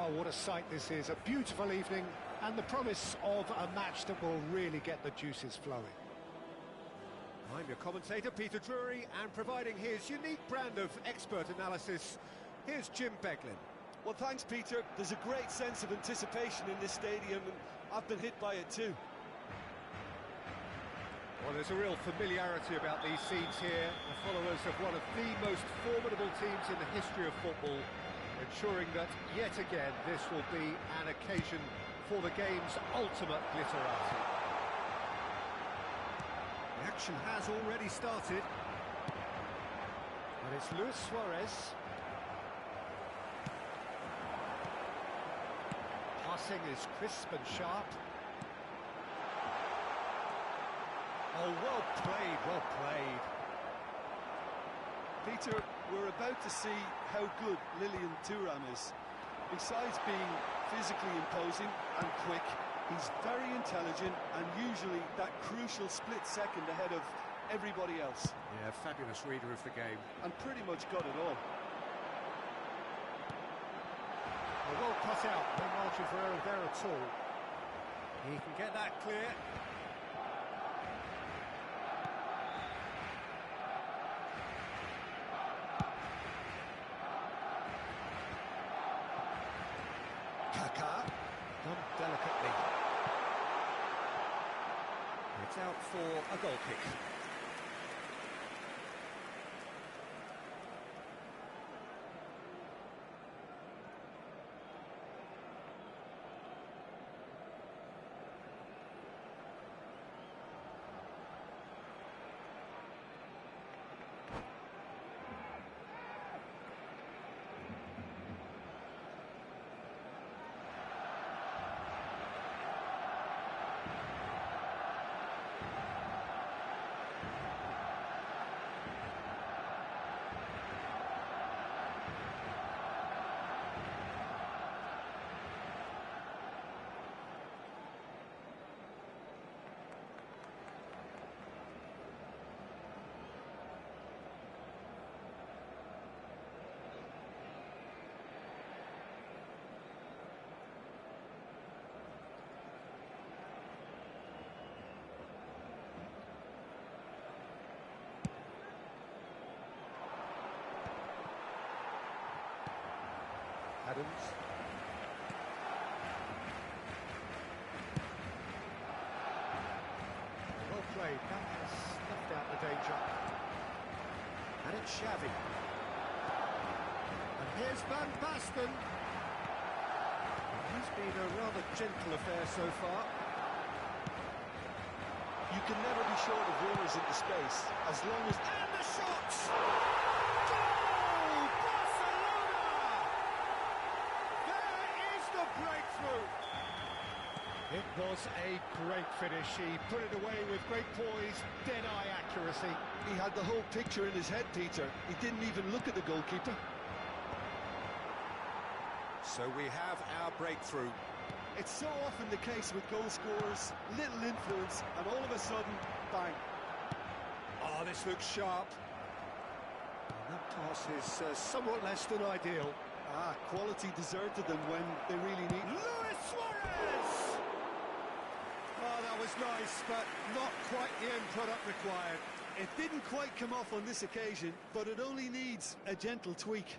Oh, what a sight this is. A beautiful evening and the promise of a match that will really get the juices flowing. I'm your commentator, Peter Drury, and providing his unique brand of expert analysis, here's Jim Beglin. Well, thanks, Peter. There's a great sense of anticipation in this stadium, and I've been hit by it too. Well, there's a real familiarity about these scenes here. The followers of one of the most formidable teams in the history of football, ensuring that, yet again, this will be an occasion for the game's ultimate glitterati. The action has already started. And it's Luis Suarez. Passing is crisp and sharp. Oh, well played, well played. Peter, we're about to see how good Lilian Thuram is. Besides being physically imposing and quick, he's very intelligent and usually that crucial split second ahead of everybody else. Yeah, fabulous reader of the game. And pretty much got it all. Well cut out, no margin for error there at all. He can get that clear. Kaká, done delicately. It's out for a goal kick. Adams. Well played, that has snuffed out the danger. And it's Xavi. And here's Van Basten. He's been a rather gentle affair so far. You can never be short of runners into space, as long as... And the shots! Goal! Barcelona! There is the breakthrough! It was a great finish. He put it away with great poise, dead-eye accuracy. He had the whole picture in his head, Peter. He didn't even look at the goalkeeper. So we have our breakthrough. It's so often the case with goal scorers, little influence, and all of a sudden, bang. Oh, this looks sharp. And that pass is somewhat less than ideal. Quality deserted them when they really need... Luis Suarez! Oh, that was nice, but not quite the end product required. It didn't quite come off on this occasion, but it only needs a gentle tweak.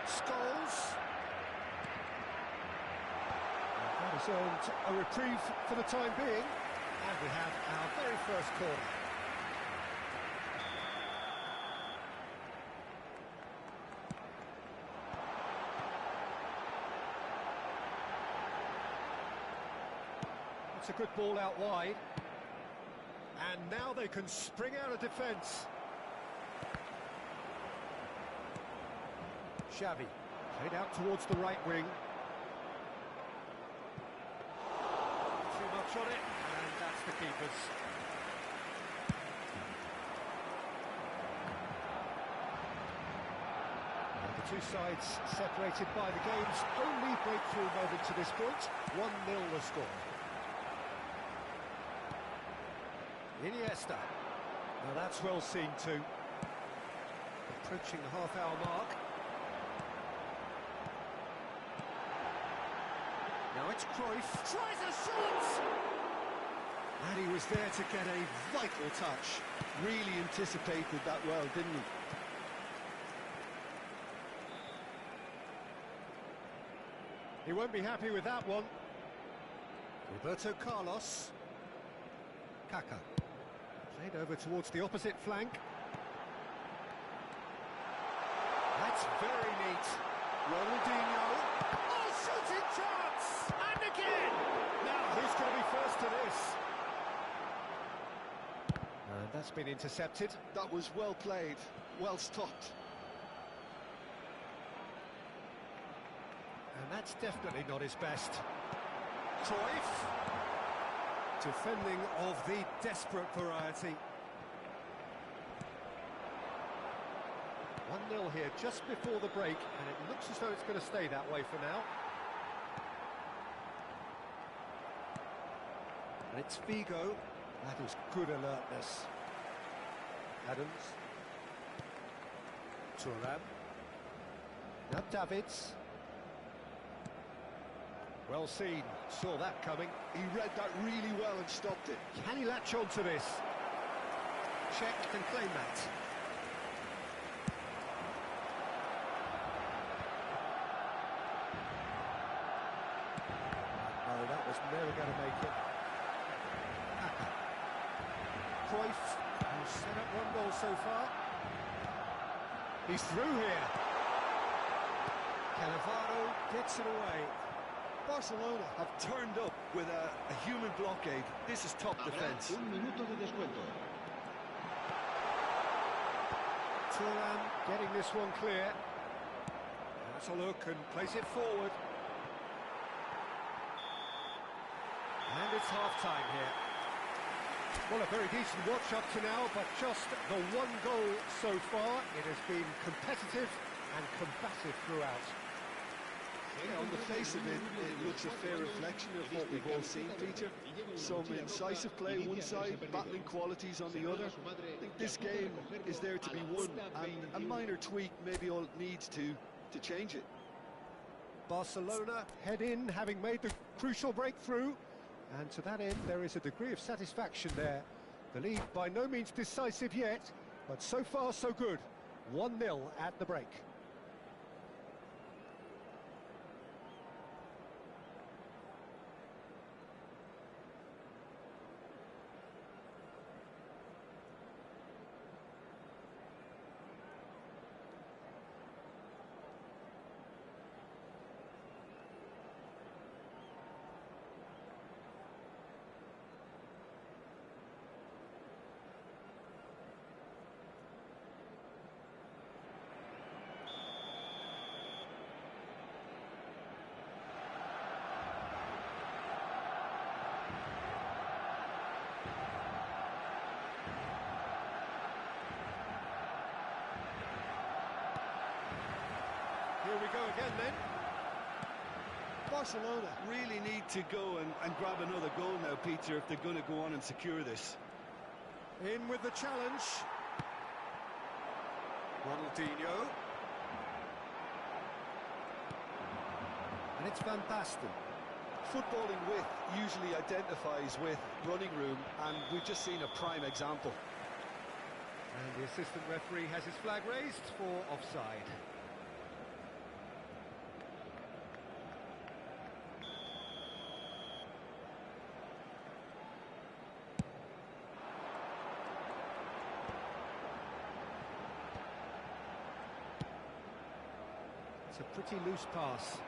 Scholes. That has earned a reprieve for the time being. And we have our very first corner. It's a good ball out wide. And now they can spring out of defence. Xavi, played out towards the right wing. Too much on it, and that's the keeper's. And the two sides separated by the game's only breakthrough moment to this point. 1-0 the score. Iniesta. Now that's well seen too. Approaching the half-hour mark. Now it's Cruyff. Tries a shot! And he was there to get a vital touch. Really anticipated that well, didn't he? He won't be happy with that one. Roberto Carlos. Kaká. Played over towards the opposite flank. That's very neat. Ronaldinho. Oh, shooting chance! And again! Now, who's going to be first to this? And that's been intercepted. That was well played, well stopped. And that's definitely not his best. Cruyff. Defending of the desperate variety. 1-0 here just before the break, and it looks as though it's going to stay that way for now. And it's Figo. That is good alertness. Adams. Thuram. Now Davids. Well seen, saw that coming. He read that really well and stopped it. Can he latch on to this? Check and claim that. No, that was never going to make it. Cruyff, who's set up one goal so far. He's through here. Cannavaro gets it away. Barcelona have turned up with a human blockade. This is top defence. Thuram getting this one clear. That's a look and plays it forward. And it's half-time here. Well, a very decent watch up to now, but just the one goal so far. It has been competitive and combative throughout. Yeah, on the face of it, it looks a fair reflection of what we've all seen, Peter. Some incisive play one side, battling qualities on the other. I think this game is there to be won, and a minor tweak maybe all it needs to change it. Barcelona head in, having made the crucial breakthrough, and to that end there is a degree of satisfaction there. The lead by no means decisive yet, but so far so good. 1-0 at the break. Here we go again then. Barcelona really need to go and grab another goal now, Peter, if they're going to go on and secure this. In with the challenge. Ronaldinho. And it's Van Basten. Footballing width usually identifies with running room, and we've just seen a prime example. And the assistant referee has his flag raised for offside. It's a pretty loose pass.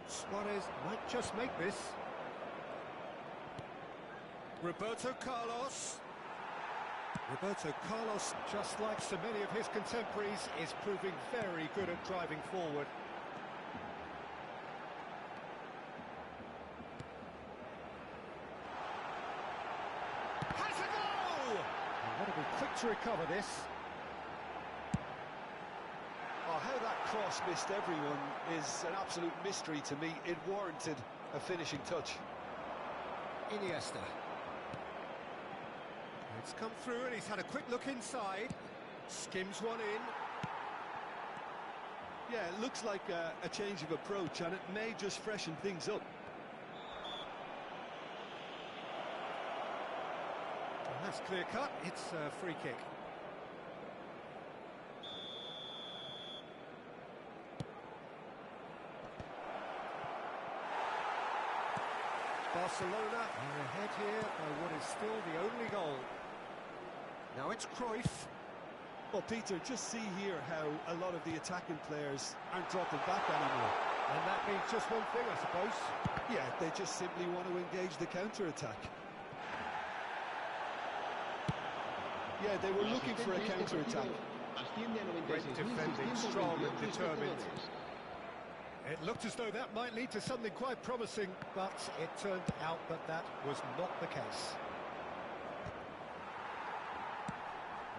Suarez might just make this. Roberto Carlos. Roberto Carlos, just like so many of his contemporaries, is proving very good at driving forward. Has a goal! And got to be quick to recover this. Oh, how that cross missed everyone is an absolute mystery to me. It warranted a finishing touch. Iniesta. It's come through and he's had a quick look inside. Skims one in. Yeah, it looks like a change of approach, and it may just freshen things up. Well, that's clear cut. It's a free kick. Barcelona are ahead here by what is still the only goal. Now it's Cruyff. Well, Peter, just see here how a lot of the attacking players aren't dropping back anymore. And that means just one thing, I suppose. Yeah, they just simply want to engage the counter-attack. Yeah, they were looking for a counter-attack. Great defending, strong and determined. It looked as though that might lead to something quite promising, but it turned out that that was not the case.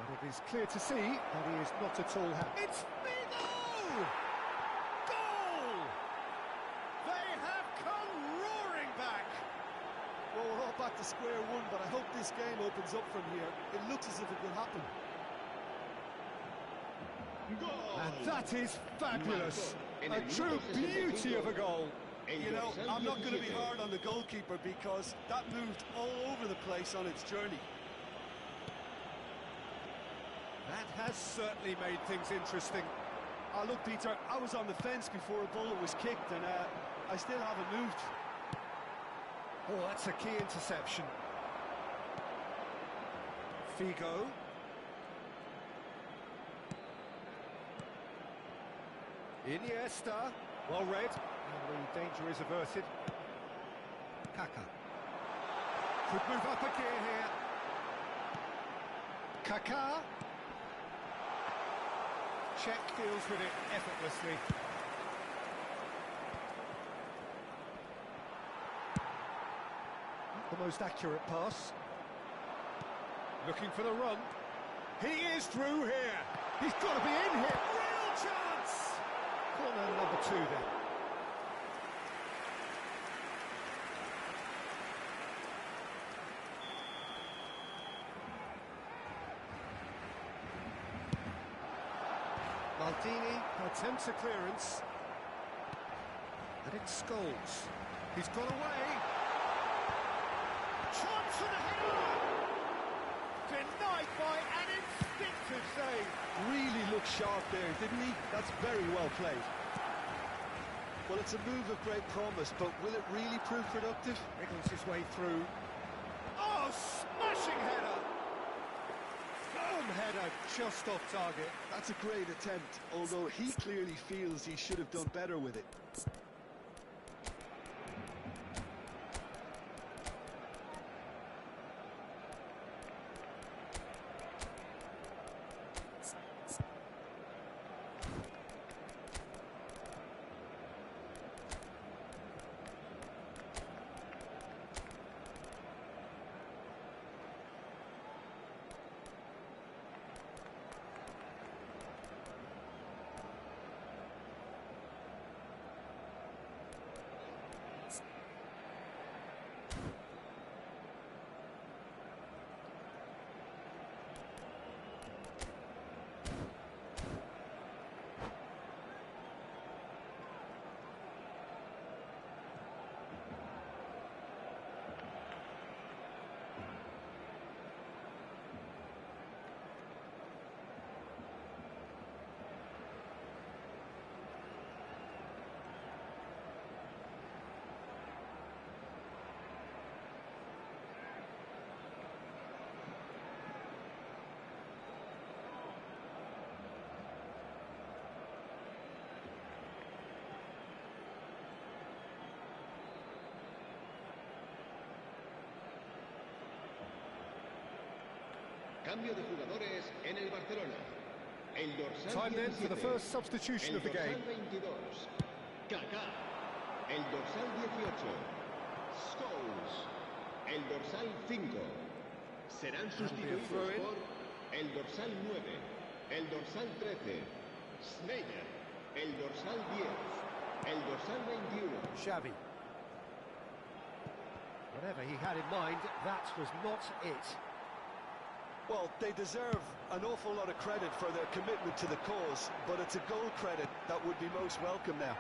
But it is clear to see that he is not at all happy. It's Figo! Goal! They have come roaring back! Well, we're all back to square one, but I hope this game opens up from here. It looks as if it will happen. And that is fabulous! A true beauty of a goal! You know, I'm not going to be hard on the goalkeeper because that moved all over the place on its journey. That has certainly made things interesting. Look, Peter, I was on the fence before a bullet was kicked, and I still haven't moved. Oh, that's a key interception. Figo. Iniesta. Well read. And the danger is averted. Kaka. Could move up a gear here. Kaka. Czech deals with it effortlessly. Not the most accurate pass. Looking for the run. He is through here. He's got to be in here. Real chance! Corner number 2 then. Maldini attempts a clearance. And it's Scholes. He's got away. Chance for the header! Denied by an instinctive save. Really looked sharp there, didn't he? That's very well played. Well, it's a move of great promise, but will it really prove productive? Wriggles his way through. Oh, smashing header! Firm header, just off target. That's a great attempt, although he clearly feels he should have done better with it. Cambio de jugadores en el Barcelona. El dorsal Time then for the 17. first substitution of the game. El dorsal 22. Kaká. El dorsal 18. Scholes. El dorsal 5. Serán sustituidos por el dorsal 9. El dorsal 13. Sneijder. El dorsal 10. El dorsal 21. Xavi. Whatever he had in mind, that was not it. Well, they deserve an awful lot of credit for their commitment to the cause, but it's a goal credit that would be most welcome now.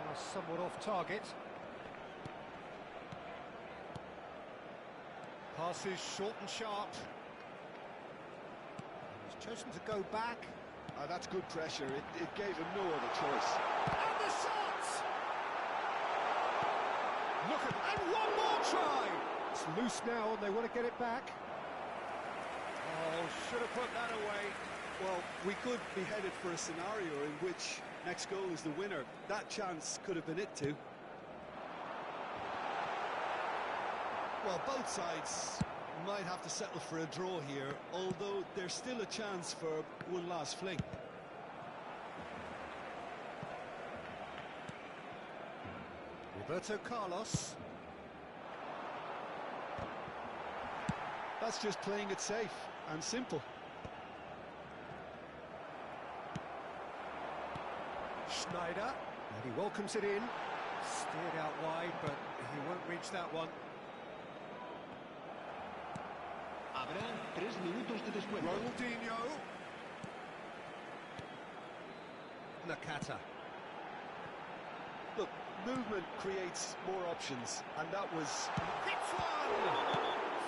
Pass somewhat off target. Passes short and sharp. He's chosen to go back. That's good pressure. It gave him no other choice. And the shot! Look at that. And one more try! It's loose now and they want to get it back. Oh, should have put that away. Well, we could be headed for a scenario in which next goal is the winner. That chance could have been it too. Well, both sides might have to settle for a draw here, although there's still a chance for one last fling. Roberto Carlos. That's just playing it safe and simple. Schneider, and he welcomes it in. Steered out wide, but he won't reach that one. Habrá 3 minutos de descuento. Ronaldinho. Nakata. Look, movement creates more options, and that was... Hits one!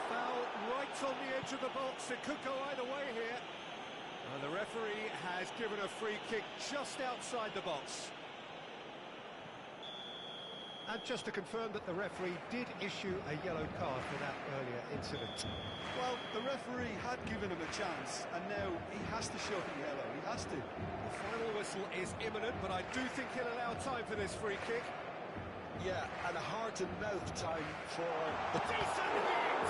Foul right on the edge of the box. It could go either way here. And the referee has given a free kick just outside the box. And just to confirm that the referee did issue a yellow card for that earlier incident. Well, the referee had given him a chance, and now he has to show him yellow. He has to. The final whistle is imminent, but I do think he'll allow time for this free kick. Yeah, and a heart-and-mouth time for... Decent hit!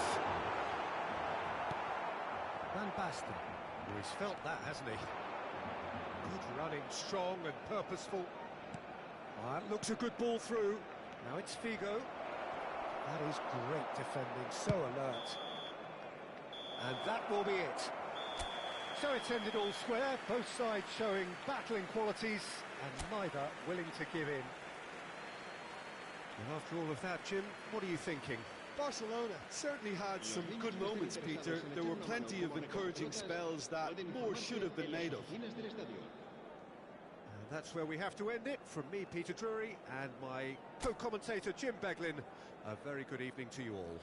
Van Basten, he's felt that, hasn't he? Good running, strong and purposeful. That looks a good ball through. Now it's Figo. That is great defending, so alert. And that will be it. So it's ended all square, both sides showing battling qualities and neither willing to give in. And after all of that, Jim, what are you thinking? Barcelona certainly had some good moments, Peter. There were plenty of encouraging spells that more should have been made of. And that's where we have to end it. From me, Peter Drury, and my co-commentator, Jim Beglin, a very good evening to you all.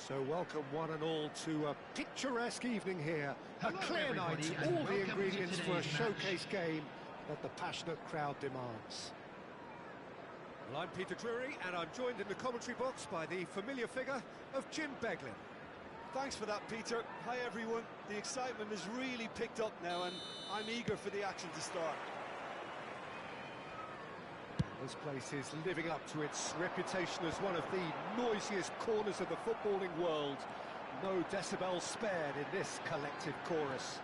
So welcome one and all to a picturesque evening here. A clear night, all the ingredients for a showcase game that the passionate crowd demands. Well, I'm Peter Drury, and I'm joined in the commentary box by the familiar figure of Jim Beglin. Thanks for that, Peter. Hi, everyone. The excitement has really picked up now, and I'm eager for the action to start. This place is living up to its reputation as one of the noisiest corners of the footballing world. No decibels spared in this collective chorus.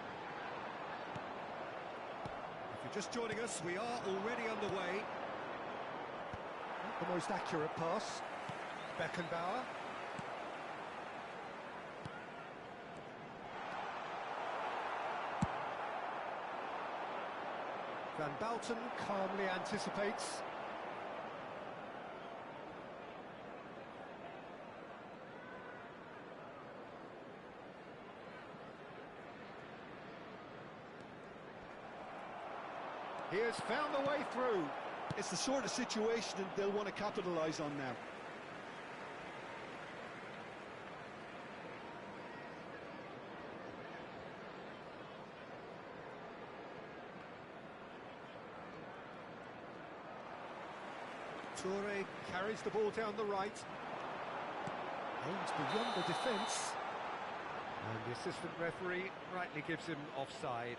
If you're just joining us, we are already underway. Not the most accurate pass. Beckenbauer. Van Bouten calmly anticipates. He has found the way through. It's the sort of situation they'll want to capitalise on now. Toure carries the ball down the right. Aims beyond the defence. And the assistant referee rightly gives him offside.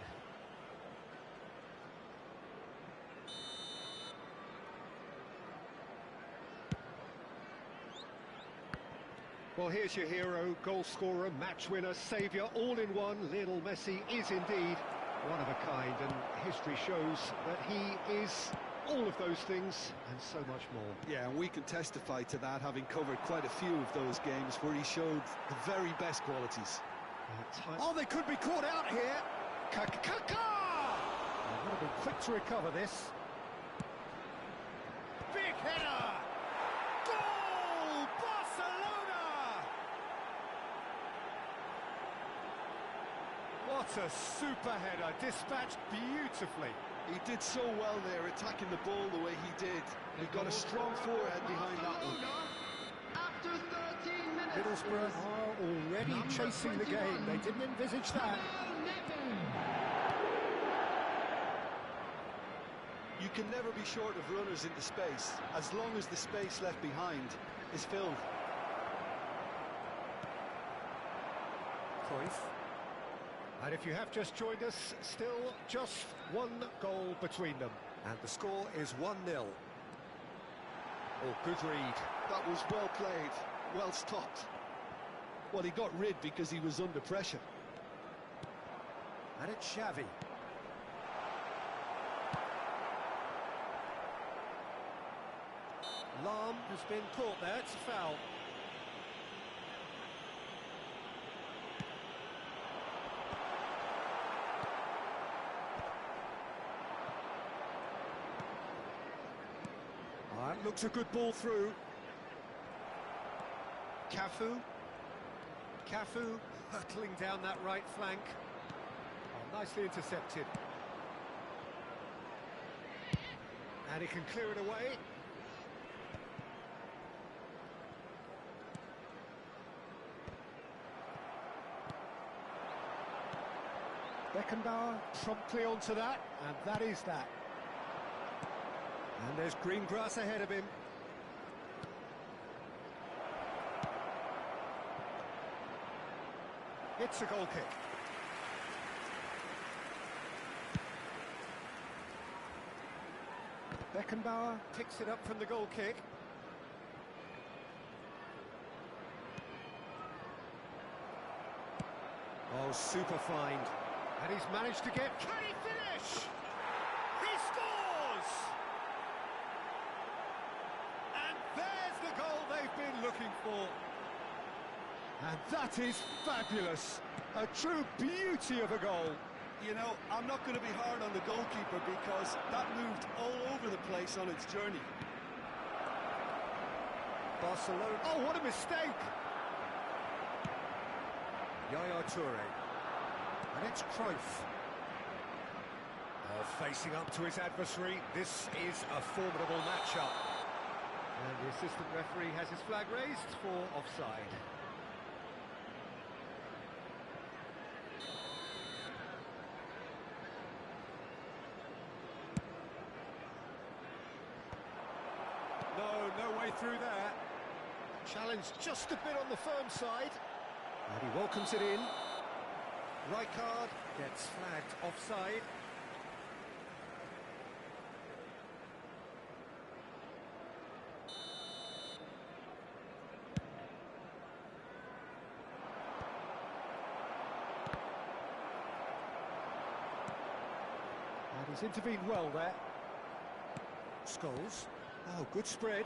Well, here's your hero, goal scorer, match winner, saviour, all in one. Lionel Messi is indeed one of a kind, and history shows that he is all of those things and so much more. Yeah, and we can testify to that, having covered quite a few of those games where he showed the very best qualities. Oh, they could be caught out here. Kaka! They would have been quick to recover this. Big header! Goal! Barcelona! What a super header, dispatched beautifully. He did so well there, attacking the ball the way he did. He got a strong forehead behind that one. After 13 minutes. Middlesbrough are already chasing the game. They didn't envisage that. You can never be short of runners into space, as long as the space left behind is filled. Cruyff. And if you have just joined us, still just one goal between them. And the score is 1-0. Oh, good read. That was well played, well stopped. Well, he got rid because he was under pressure. And it's Xavi. Lahm has been caught there, it's a foul. That looks a good ball through. Cafu. Cafu hurtling down that right flank. Oh, nicely intercepted. And he can clear it away. Beckenbauer promptly onto that, and that is that. And there's green grass ahead of him. It's a goal kick. Beckenbauer picks it up from the goal kick. Oh, super find. And he's managed to get... Can he finish? He scores! And there's the goal they've been looking for. And that is fabulous. A true beauty of a goal. You know, I'm not going to be hard on the goalkeeper because that moved all over the place on its journey. Barcelona... Oh, what a mistake! Yaya Toure. And it's Cruyff. Facing up to his adversary, this is a formidable matchup. And the assistant referee has his flag raised for offside. No way through there. Challenge just a bit on the firm side. And he welcomes it in. Rijkaard gets flagged offside. And he's intervened well there. Scholes. Oh, good spread.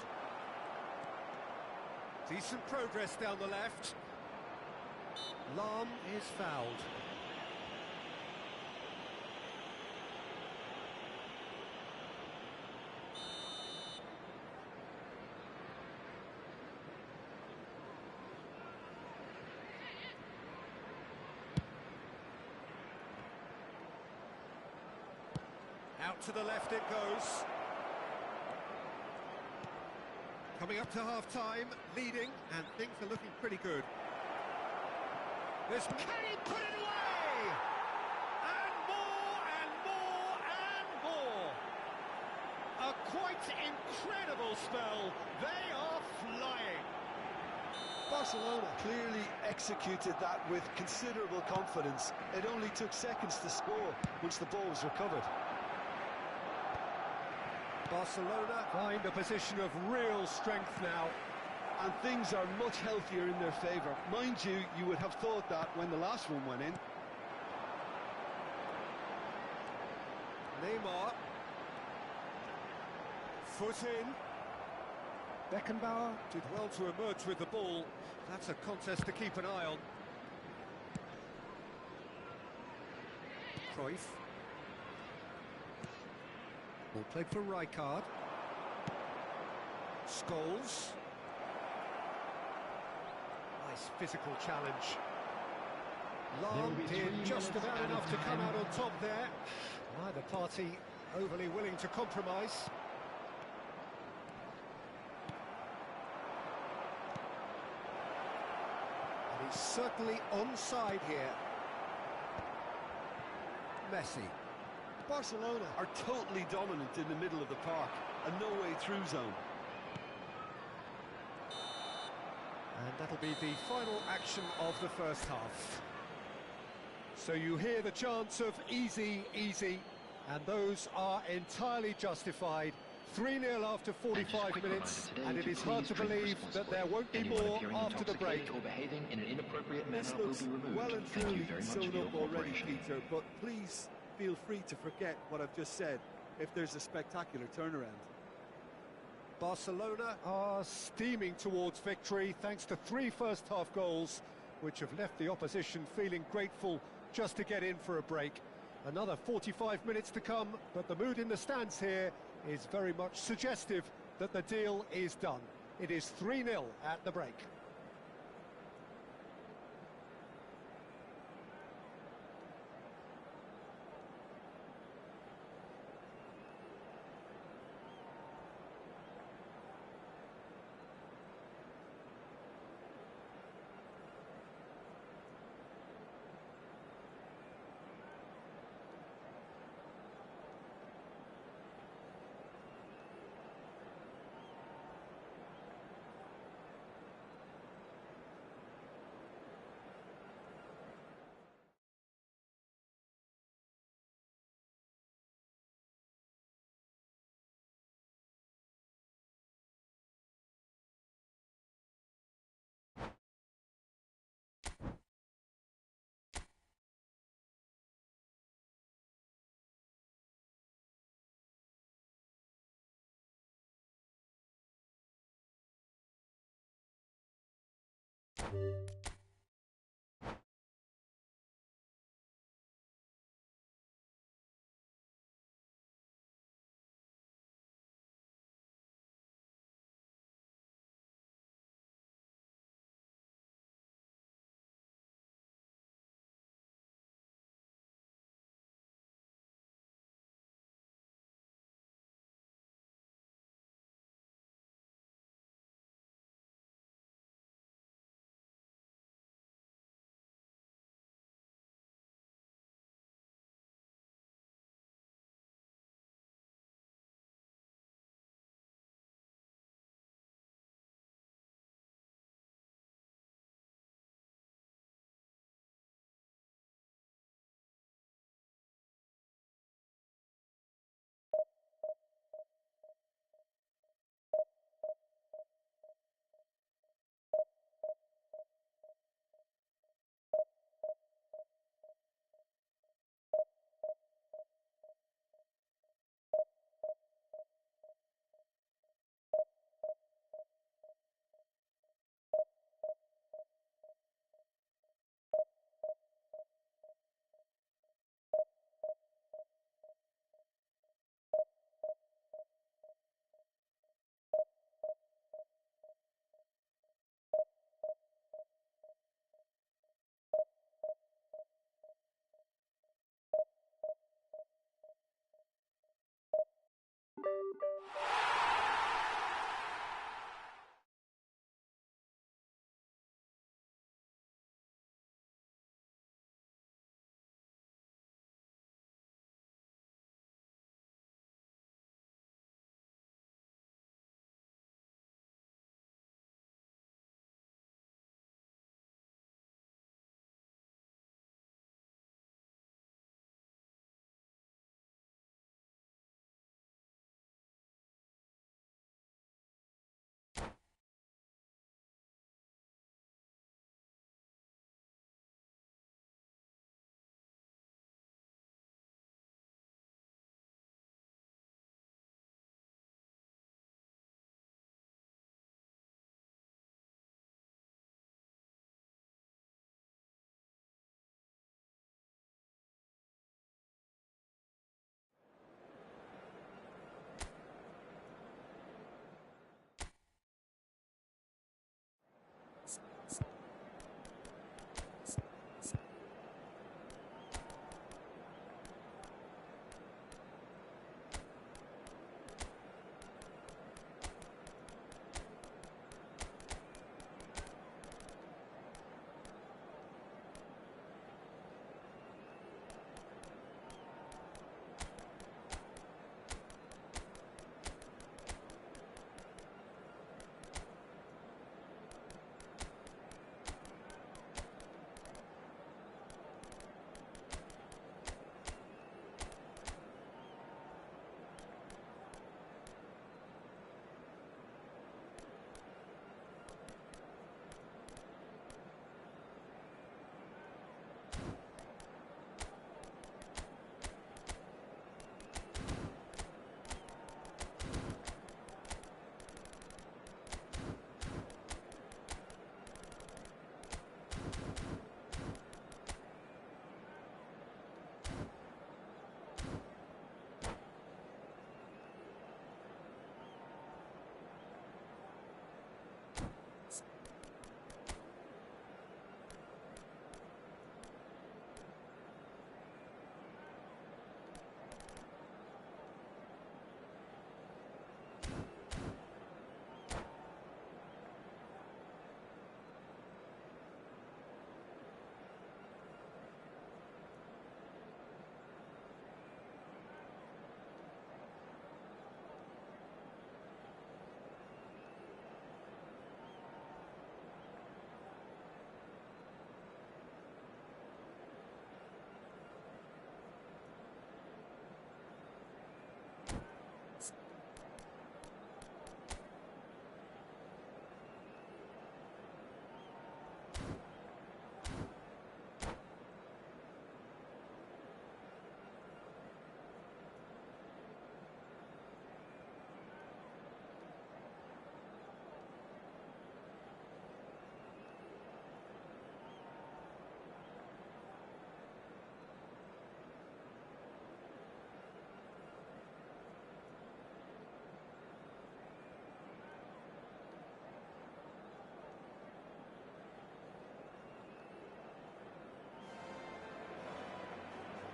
Decent progress down the left. Lahm is fouled. Out to the left it goes. Coming up to half-time, leading, and things are looking pretty good. Can he put it away? And more, and more, and more. A quite incredible spell. They are flying. Barcelona clearly executed that with considerable confidence. It only took seconds to score once the ball was recovered. Barcelona find a position of real strength now. And things are much healthier in their favour. Mind you, you would have thought that when the last one went in. Neymar. Foot in. Beckenbauer did well to emerge with the ball. That's a contest to keep an eye on. Cruyff. Ball played for Rijkaard. Scholes. Nice physical challenge. Lahm did just about enough to come out on top there. Neither party overly willing to compromise. And he's certainly onside here. Messi. Barcelona are totally dominant in the middle of the park, a no-way-through zone. And that'll be the final action of the first half. So you hear the chants of easy, easy, and those are entirely justified. 3-0 after 45 minutes, and it is hard to believe that there won't be more after the break. This looks well and truly sewn up already, Peter, but please feel free to forget what I've just said if there's a spectacular turnaround. Barcelona are steaming towards victory thanks to 3 first-half goals, which have left the opposition feeling grateful just to get in for a break. Another 45 minutes to come, but the mood in the stands here is very much suggestive that the deal is done. It is 3-0 at the break.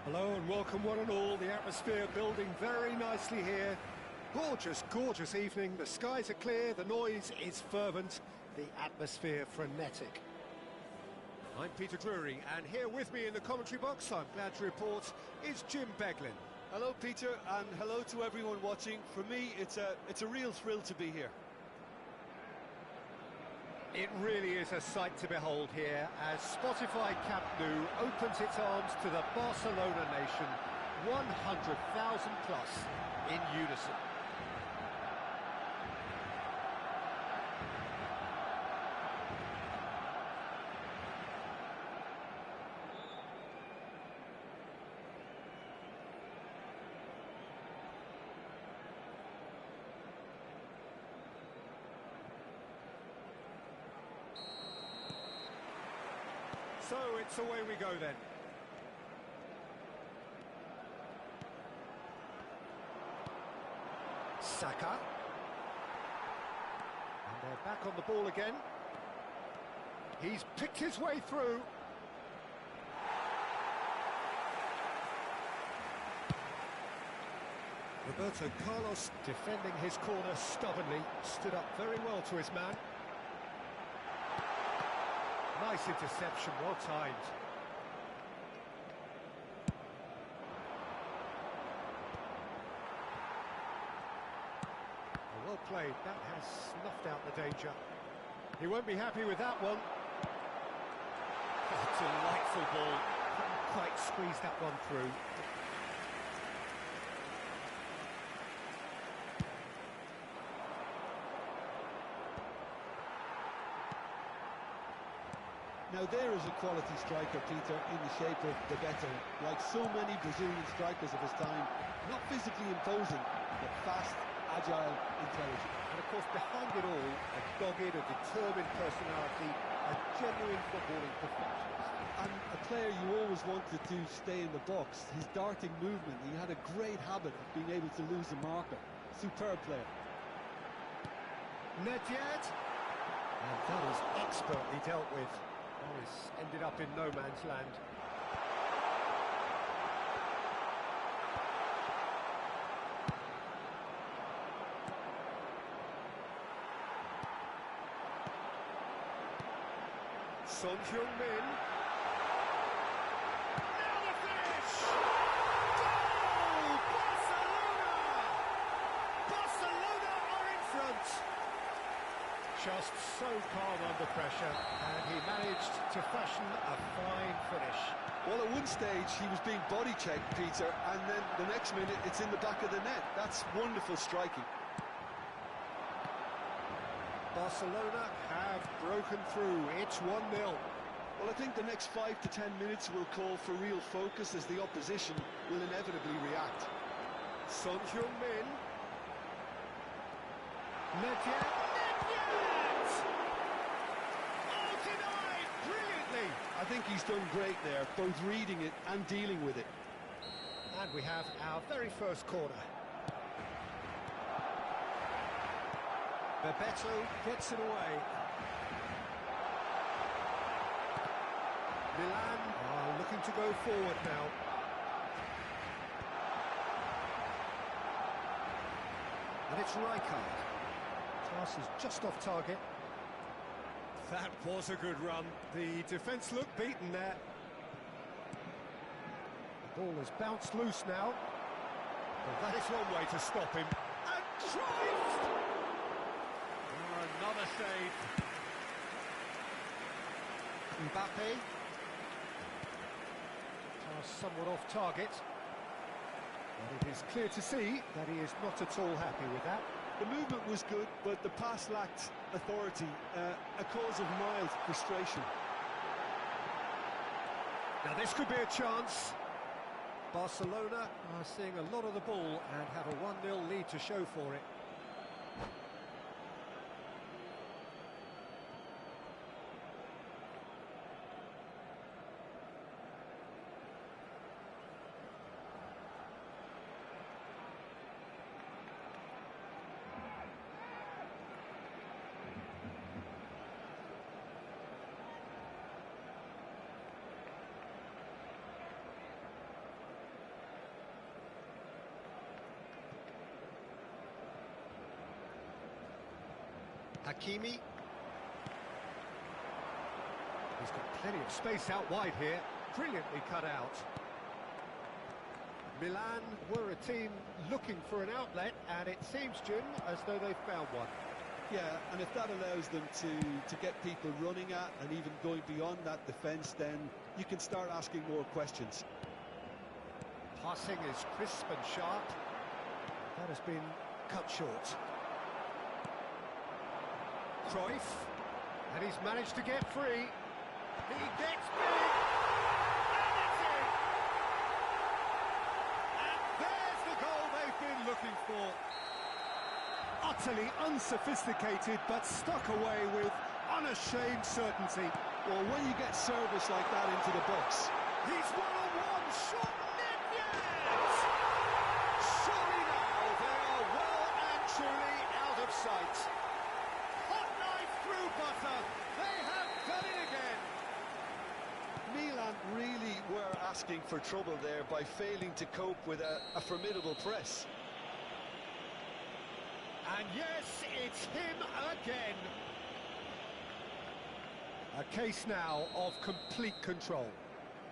Hello and welcome one and all. The atmosphere building very nicely here. Gorgeous, gorgeous evening. The skies are clear, the noise is fervent, the atmosphere frenetic. I'm Peter Drury, and here with me in the commentary box, I'm glad to report, is Jim Beglin. Hello, Peter, and hello to everyone watching. For me, it's a real thrill to be here. It really is a sight to behold here as Spotify Camp Nou opens its arms to the Barcelona nation, 100,000 plus in unison. So it's away we go then. Saka. And they're back on the ball again. He's picked his way through. Roberto Carlos defending his corner stubbornly, stood up very well to his man. Nice interception, well timed. Well played, that has snuffed out the danger. He won't be happy with that one. Oh, delightful ball. Couldn't quite squeeze that one through. Now there is a quality striker, Peter, in the shape of Bebeto. Like so many Brazilian strikers of his time, not physically imposing, but fast, agile, intelligent. And of course, behind it all, a dogged, a determined personality, a genuine footballing perfectionist. And a player you always wanted to stay in the box. His darting movement, he had a great habit of being able to lose a marker. Superb player. Nedved, and that is expertly dealt with. Morris ended up in no man's land. Son Heung-min. Now the finish! Goal! Barcelona! Barcelona are in front! Just so calm under pressure, and he managed to fashion a fine finish. Well, at one stage he was being body checked, Peter, and then the next minute it's in the back of the net. That's wonderful striking. Barcelona have broken through. It's 1-0. Well, I think the next 5 to 10 minutes will call for real focus as the opposition will inevitably react. Son Heung-min. Nedved. I think he's done great there, both reading it and dealing with it. And we have our very first corner. Bebeto gets it away. Milan are looking to go forward now. And it's Rijkaard. Pass is just off target. That was a good run. The defence looked beaten there. The ball has bounced loose now. Well, that is one way to stop him. And drives! Oh, another save. Mbappe. Pass somewhat off target. But it is clear to see that he is not at all happy with that. The movement was good, but the pass lacked authority, a cause of mild frustration. Now this could be a chance. Barcelona are seeing a lot of the ball and have a 1-0 lead to show for it. Hakimi. He's got plenty of space out wide here. Brilliantly cut out. Milan were a team looking for an outlet, and it seems, Jim, as though they've found one. Yeah, and if that allows them to get people running at and even going beyond that defence, then you can start asking more questions. Passing is crisp and sharp. That has been cut short. Cruyff, and he's managed to get free. He gets big, and it's in! And there's the goal they've been looking for. Utterly unsophisticated, but stuck away with unashamed certainty. Well, when you get service like that into the box. He's one-on-one, shot, Nedved! Surely now they are well and truly out of sight. Hot knife through butter, they have done it again. Milan really were asking for trouble there by failing to cope with a formidable press. And yes, it's him again. A case now of complete control.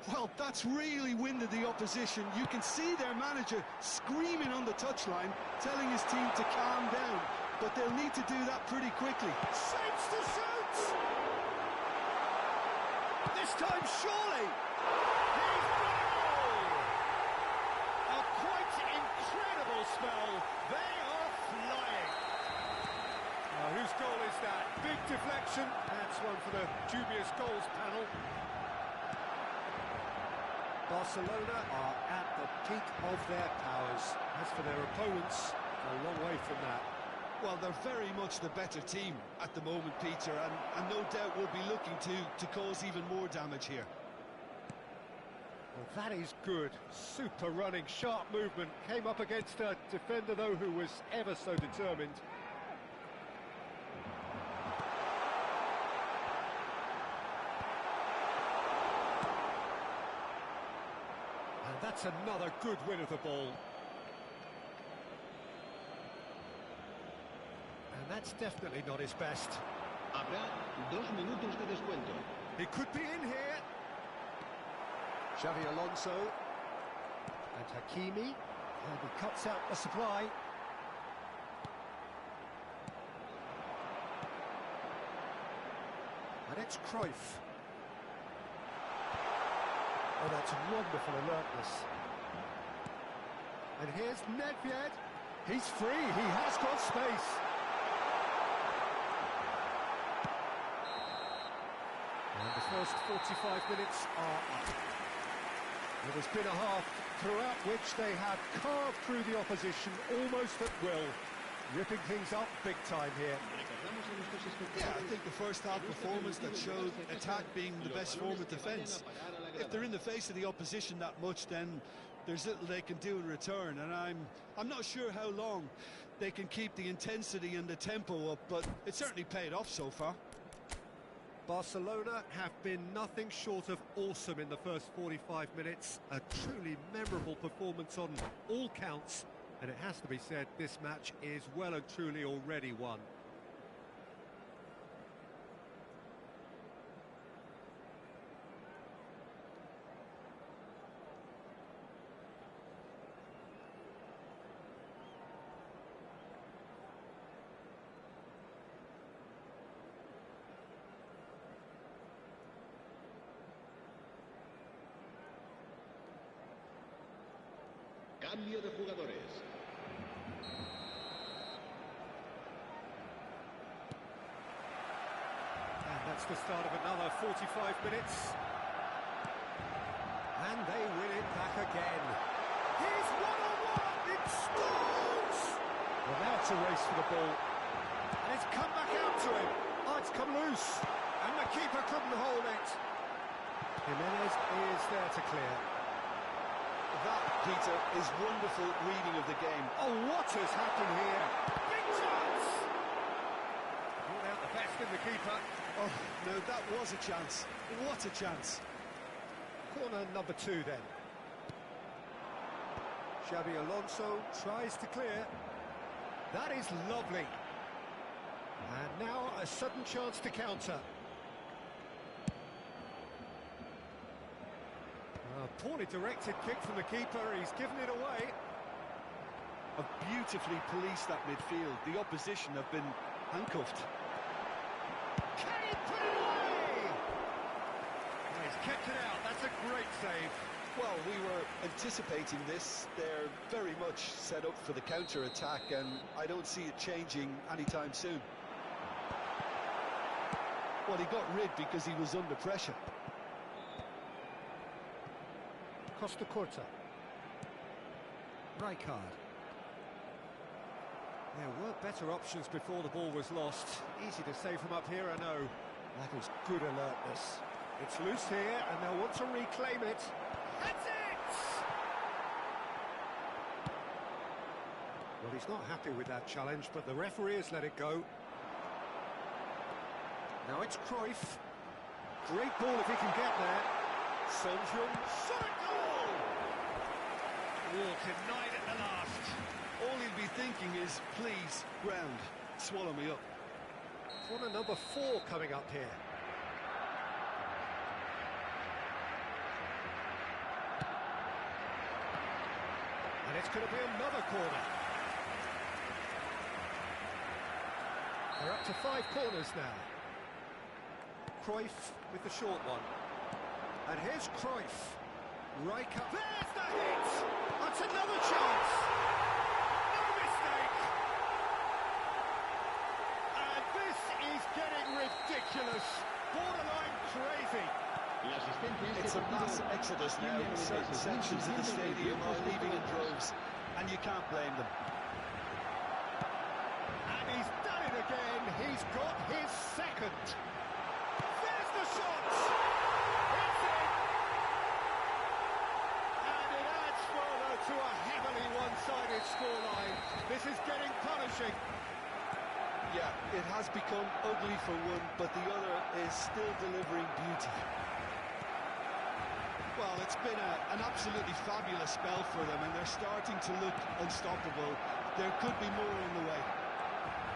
Well, that's really winded the opposition. You can see their manager screaming on the touchline, telling his team to calm down. But they'll need to do that pretty quickly. Shapes to shoot! This time, surely! He's got it all! A quite incredible spell. They are flying. Whose goal is that? Big deflection. That's one for the dubious goals panel. Barcelona are at the peak of their powers. As for their opponents, a long way from that. Well, they're very much the better team at the moment, Peter, and no doubt will be looking to cause even more damage here. Well, that is good. Super running, sharp movement. Came up against a defender, though, who was ever so determined. And that's another good win of the ball. And that's definitely not his best. Habrá 2 minutos de descuento. He could be in here. Xavi Alonso. And Hakimi. And he cuts out the supply. And it's Cruyff. Oh, that's wonderful alertness. And here's Nedved. He's free, he has got space. And the first 45 minutes are up. It has been a half throughout which they have carved through the opposition almost at will, ripping things up big time here. Yeah, I think the first half performance that showed attack being the best form of defence. If they're in the face of the opposition that much, then there's little they can do in return, and I'm not sure how long they can keep the intensity and the tempo up, but it certainly paid off so far. Barcelona have been nothing short of awesome in the first 45 minutes. A truly memorable performance on all counts, and it has to be said, this match is well and truly already won. Cambio de jugadores. And that's the start of another 45 minutes. And they win it back again. He's one-on-one, it scores! Well, now it's a race for the ball. And it's come back out to him. Oh, it's come loose. And the keeper couldn't hold it. Jimenez is there to clear. That, Peter, is wonderful reading of the game. Oh, what has happened here? Big chance! Brought out the best in the keeper. Oh, no, that was a chance. What a chance. Corner number 2 then. Xavi Alonso tries to clear. That is lovely. And now a sudden chance to counter. A poorly directed kick from the keeper, he's given it away. Have beautifully policed that midfield. The opposition have been handcuffed. Can he put it away? Oh, he's kept it out, that's a great save. Well, we were anticipating this. They're very much set up for the counter-attack, and I don't see it changing anytime soon. Well, he got rid because he was under pressure. Costa Curta. Rijkaard. There were better options before the ball was lost. Easy to say from up here, I know. That is good alertness. It's loose here, and they'll want to reclaim it. That's it! Well, he's not happy with that challenge, but the referee has let it go. Now it's Cruyff. Great ball if he can get there. Son Heung, shot it goal! Oh, denied at the last. All he'll be thinking is, please, ground, swallow me up. Corner number 4 coming up here. And it's going to be another corner. They're up to 5 corners now. Cruyff with the short one. And here's Cruyff. Rijkaard. There's the hit! That's another chance! No mistake! And this is getting ridiculous. Borderline crazy. It's a mass exodus now. Certain sections of the stadium are leaving in droves, and you can't blame them. And he's done it again. He's got his second. There's the shot. It's in. And it adds further to a heavily one-sided scoreline. This is getting punishing. Yeah, it has become ugly for one, but the other is still delivering beauty. Well, it's been an absolutely fabulous spell for them, and they're starting to look unstoppable. There could be more on the way.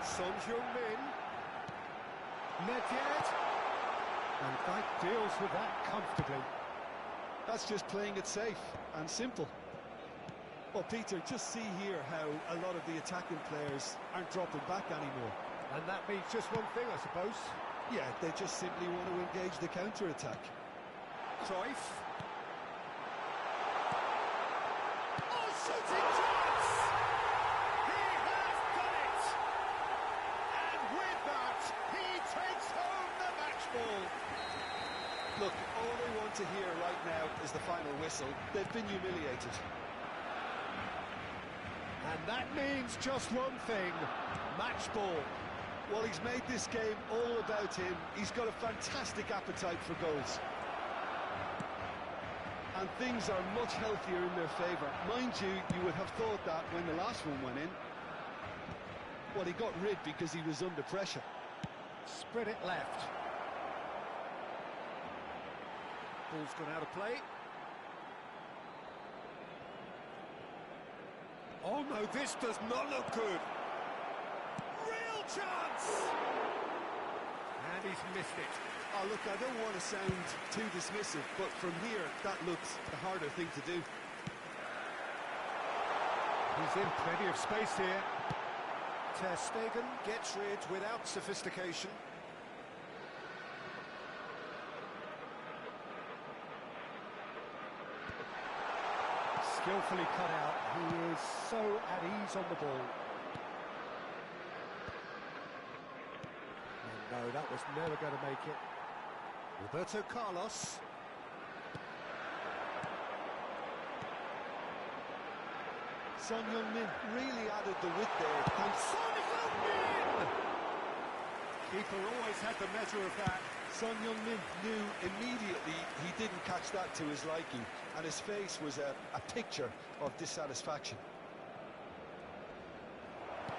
Son Heung-min. Nedved. And Dijk deals with that comfortably. That's just playing it safe and simple. Well, Peter, just see here how a lot of the attacking players aren't dropping back anymore. And that means just one thing, I suppose. Yeah, they just simply want to engage the counter-attack. Cruyff. Oh, shooting chance! He has done it! And with that, he takes home the match ball. Look, all they want to hear right now is the final whistle. They've been humiliated. And that means just one thing, match ball. Well, he's made this game all about him. He's got a fantastic appetite for goals. And things are much healthier in their favour. Mind you, you would have thought that when the last one went in. Well, he got rid because he was under pressure. Spread it left. Ball's gone out of play. Oh no, this does not look good. Real chance! And he's missed it. Oh, look, I don't want to sound too dismissive, but from here, that looks the harder thing to do. He's in plenty of space here. Ter Stegen gets rid without sophistication. Skillfully cut out. He is so at ease on the ball. And no, that was never going to make it. Roberto Carlos. Son Heung-min really added the width there. And Son Heung-min! Keeper always had the measure of that. Son Heung-min knew immediately he didn't catch that to his liking, and his face was a picture of dissatisfaction.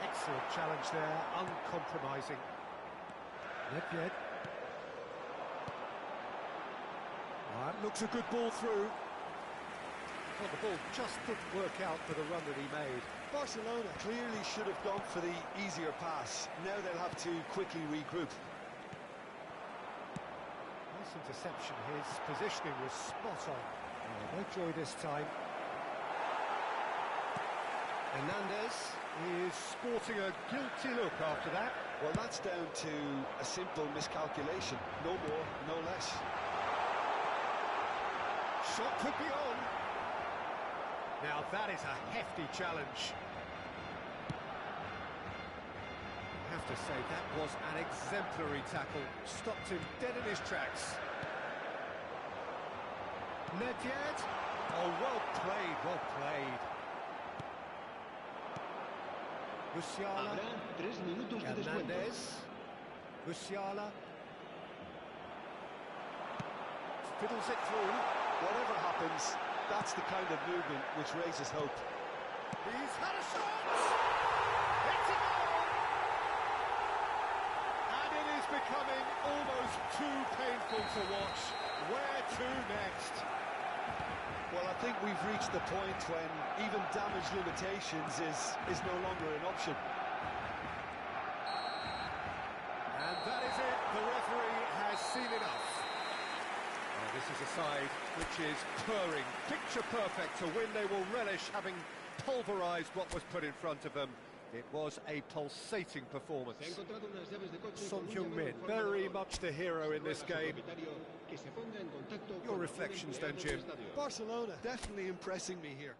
Excellent challenge there, uncompromising. Nedved. That looks a good ball through. Well, the ball just didn't work out for the run that he made. Barcelona clearly should have gone for the easier pass. Now they'll have to quickly regroup. Nice interception. His positioning was spot on. No joy this time. Hernandez is sporting a guilty look after that. Well, that's down to a simple miscalculation. No more, no less. Shot could be on. Now that is a hefty challenge. I have to say that was an exemplary tackle. Stopped him dead in his tracks. Nedved. Oh, well played, well played. Musiala. Habrá 3 minutos de descuento. Hernandez. Musiala. Fiddles it through. Whatever happens, that's the kind of movement which raises hope. He's had a shot! It's a goal! And it is becoming almost too painful to watch. Where to next? Well, I think we've reached the point when even damage limitations is no longer an option. And that is it. The referee has seen enough. Well, this is a side which is purring, picture perfect to win. They will relish having pulverised what was put in front of them. It was a pulsating performance. Se ha encontrado unas llaves de coche Son con un Heung-min, llamado en forma very de much the hero in this rueda a su game. propietario que se ponga en contacto Your con un reflections then, empleado Jim. del estadio. Barcelona definitely impressing me here.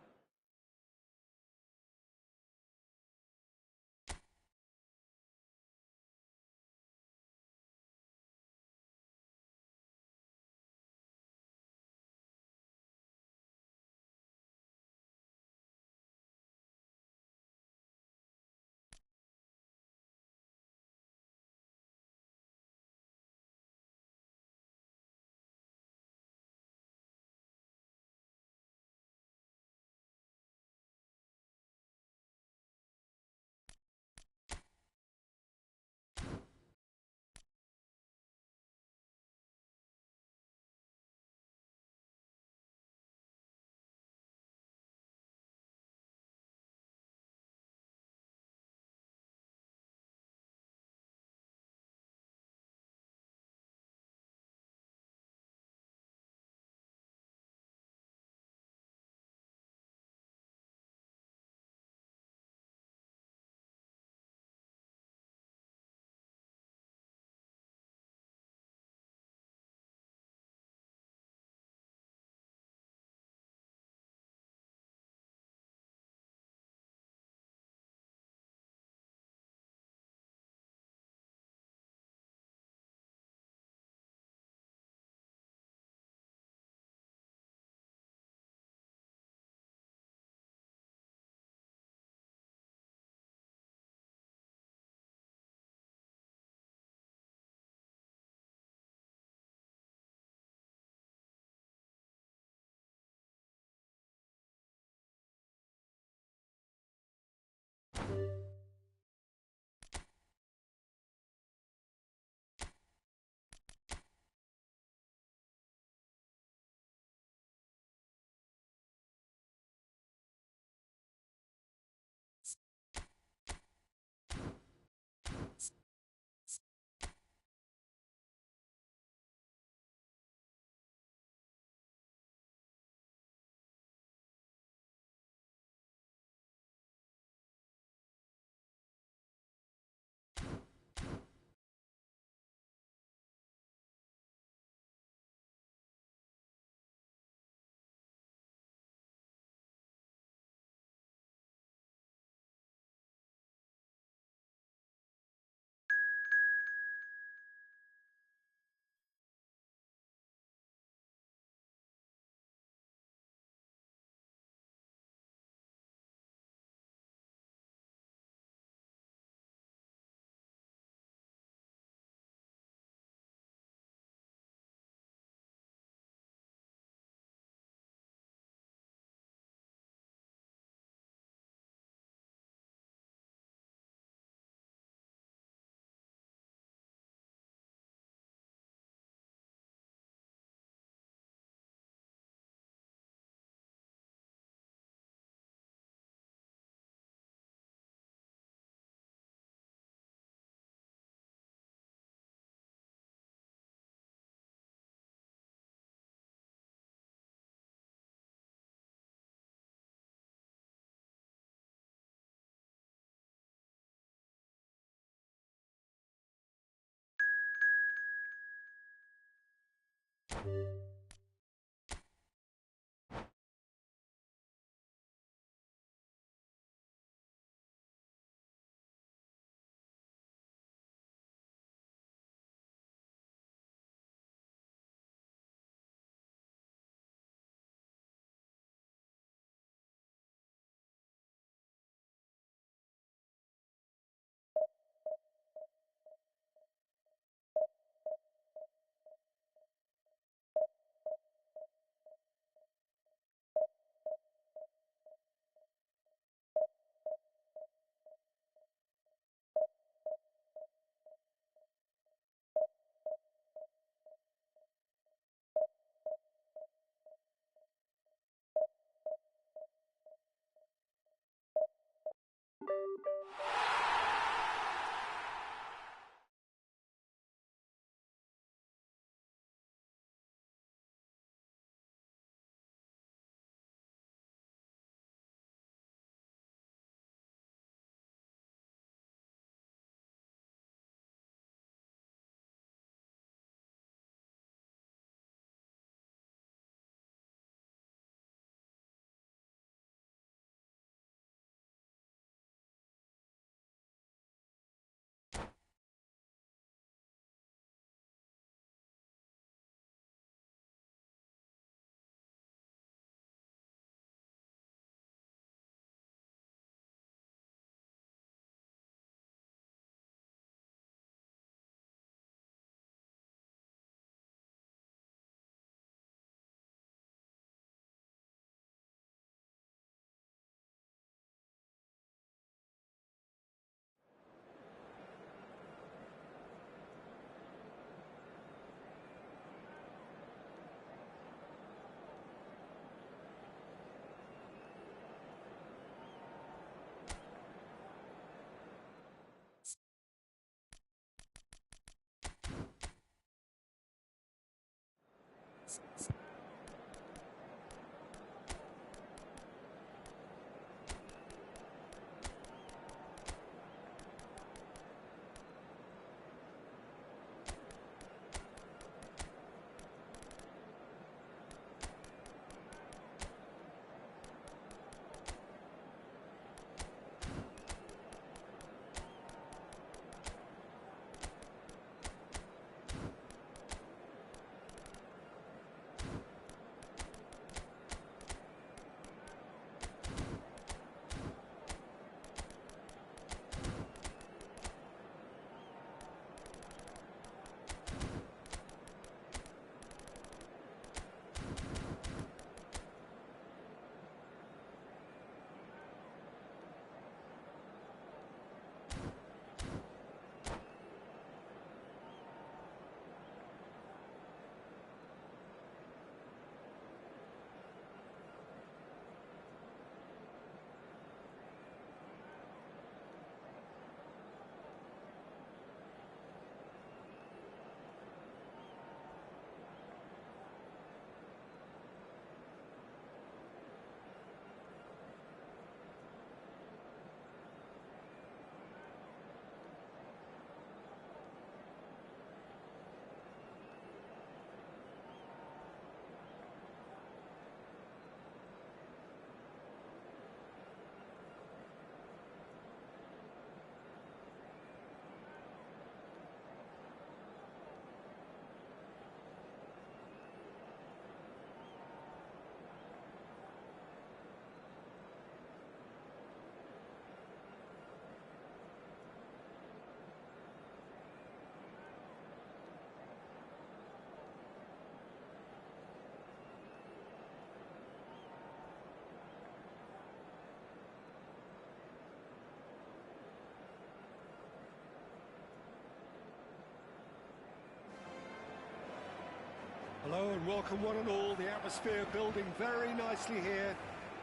Hello and welcome one and all. The atmosphere building very nicely here.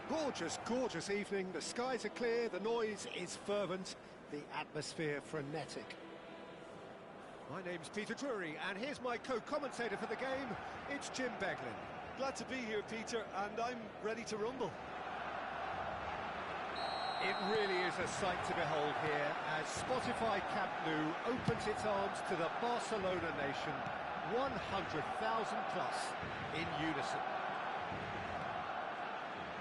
Gorgeous, gorgeous evening. The skies are clear, the noise is fervent, the atmosphere frenetic. My name's Peter Drury, and here's my co-commentator for the game. It's Jim Beglin. Glad to be here, Peter, and I'm ready to rumble. It really is a sight to behold here as Spotify Camp Nou opens its arms to the Barcelona nation. 100,000 plus in unison.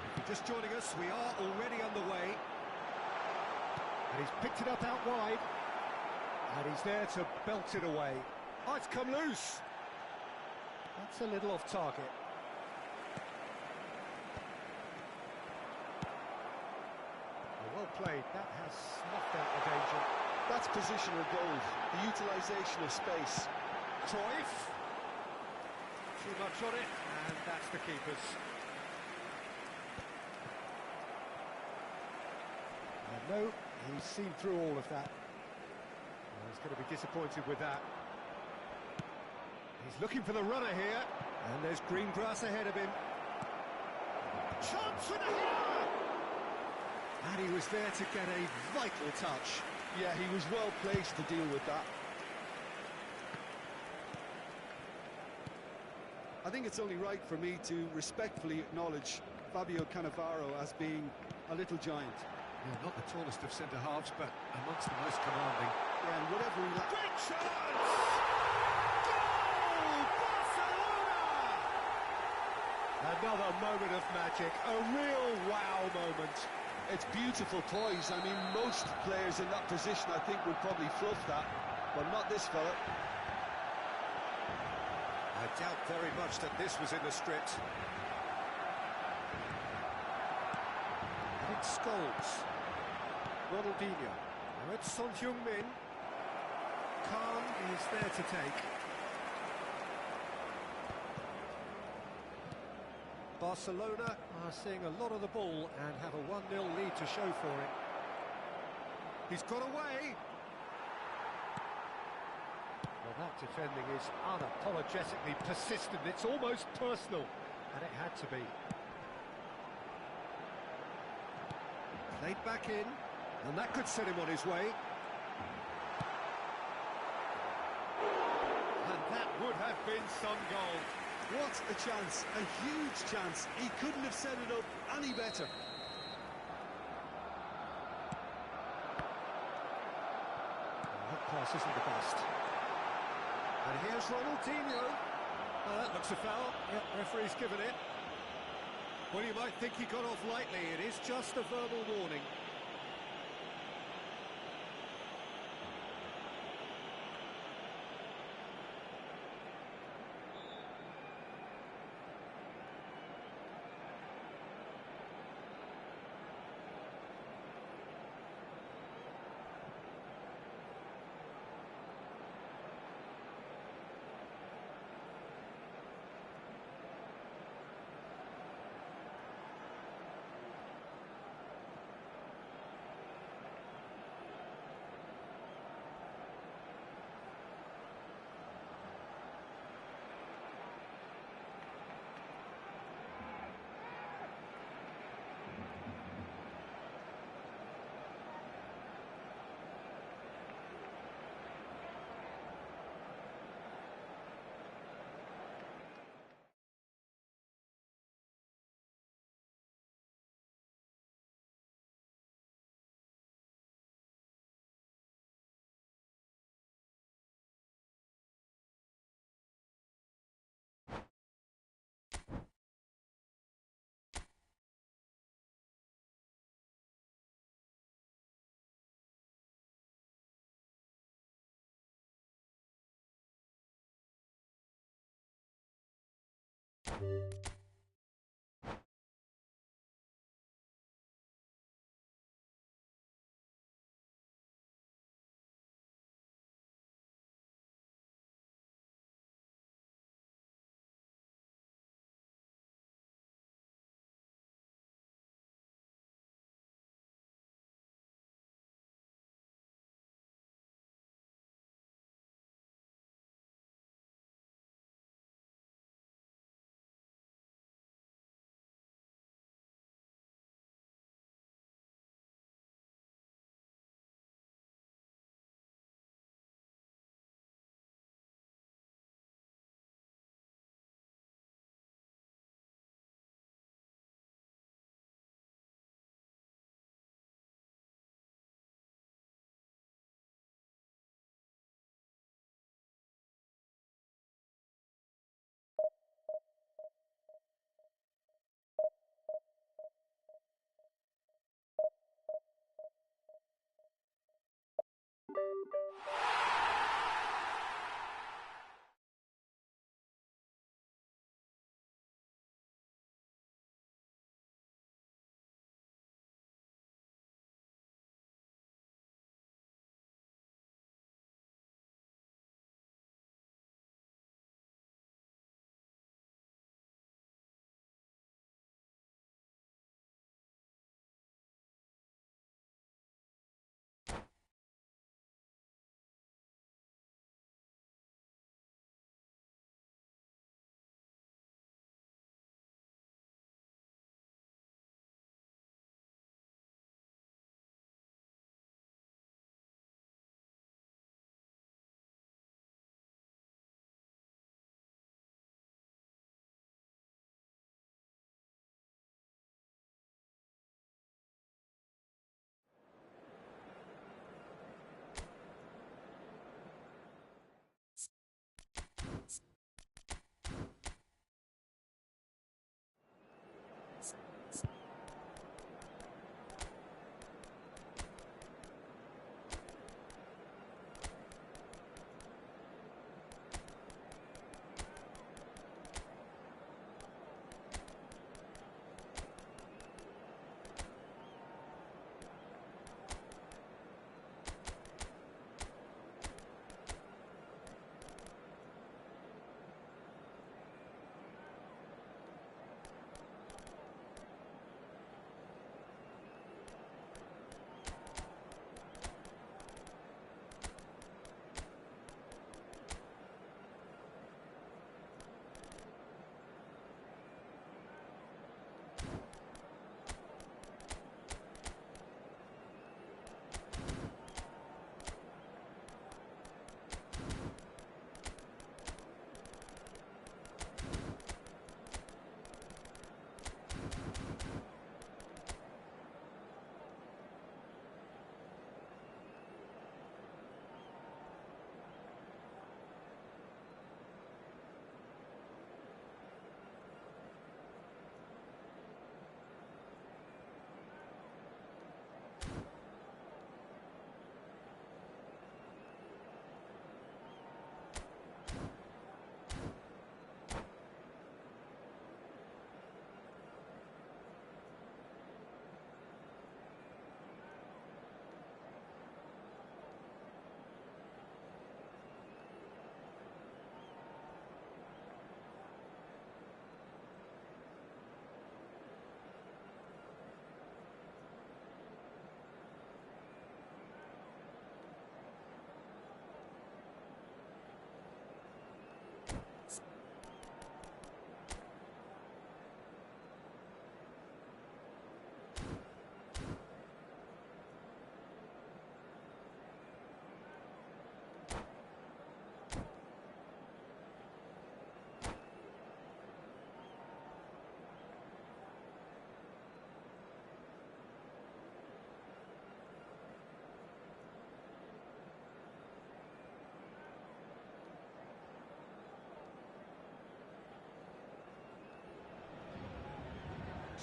If you're just joining us, we are already underway. And he's picked it up out wide. And he's there to belt it away. Oh, it's come loose. That's a little off target. Well played, that has snuffed out the danger. That's positional goal, the utilisation of space. Cruyff. Too much on it, and that's the keeper's. No, he's seen through all of that. Well, he's going to be disappointed with that. He's looking for the runner here, and there's green grass ahead of him. Chance with a header! And he was there to get a vital touch. Yeah, he was well placed to deal with that. I think it's only right for me to respectfully acknowledge Fabio Cannavaro as being a little giant. Yeah, not the tallest of centre-halves, but amongst the most commanding. Yeah, and whatever he... Great chance! Goal! Barcelona! Another moment of magic, a real wow moment. It's beautiful poise. I mean, most players in that position, I think, would probably fluff that, but not this fella. I doubt very much that this was in the script. And it's Scholes. Ronaldinho. Now it's Son Heung-min. Khan is there to take. Barcelona are seeing a lot of the ball and have a 1-0 lead to show for it. He's got away. Well, that defending is unapologetically persistent. It's almost personal, and it had to be. Played back in, and that could set him on his way. And that would have been some goal. What a chance, a huge chance. He couldn't have set it up any better. That pass isn't the best. And here's Ronaldinho. That looks a foul. Yep, referee's given it. Well, you might think he got off lightly. It is just a verbal warning.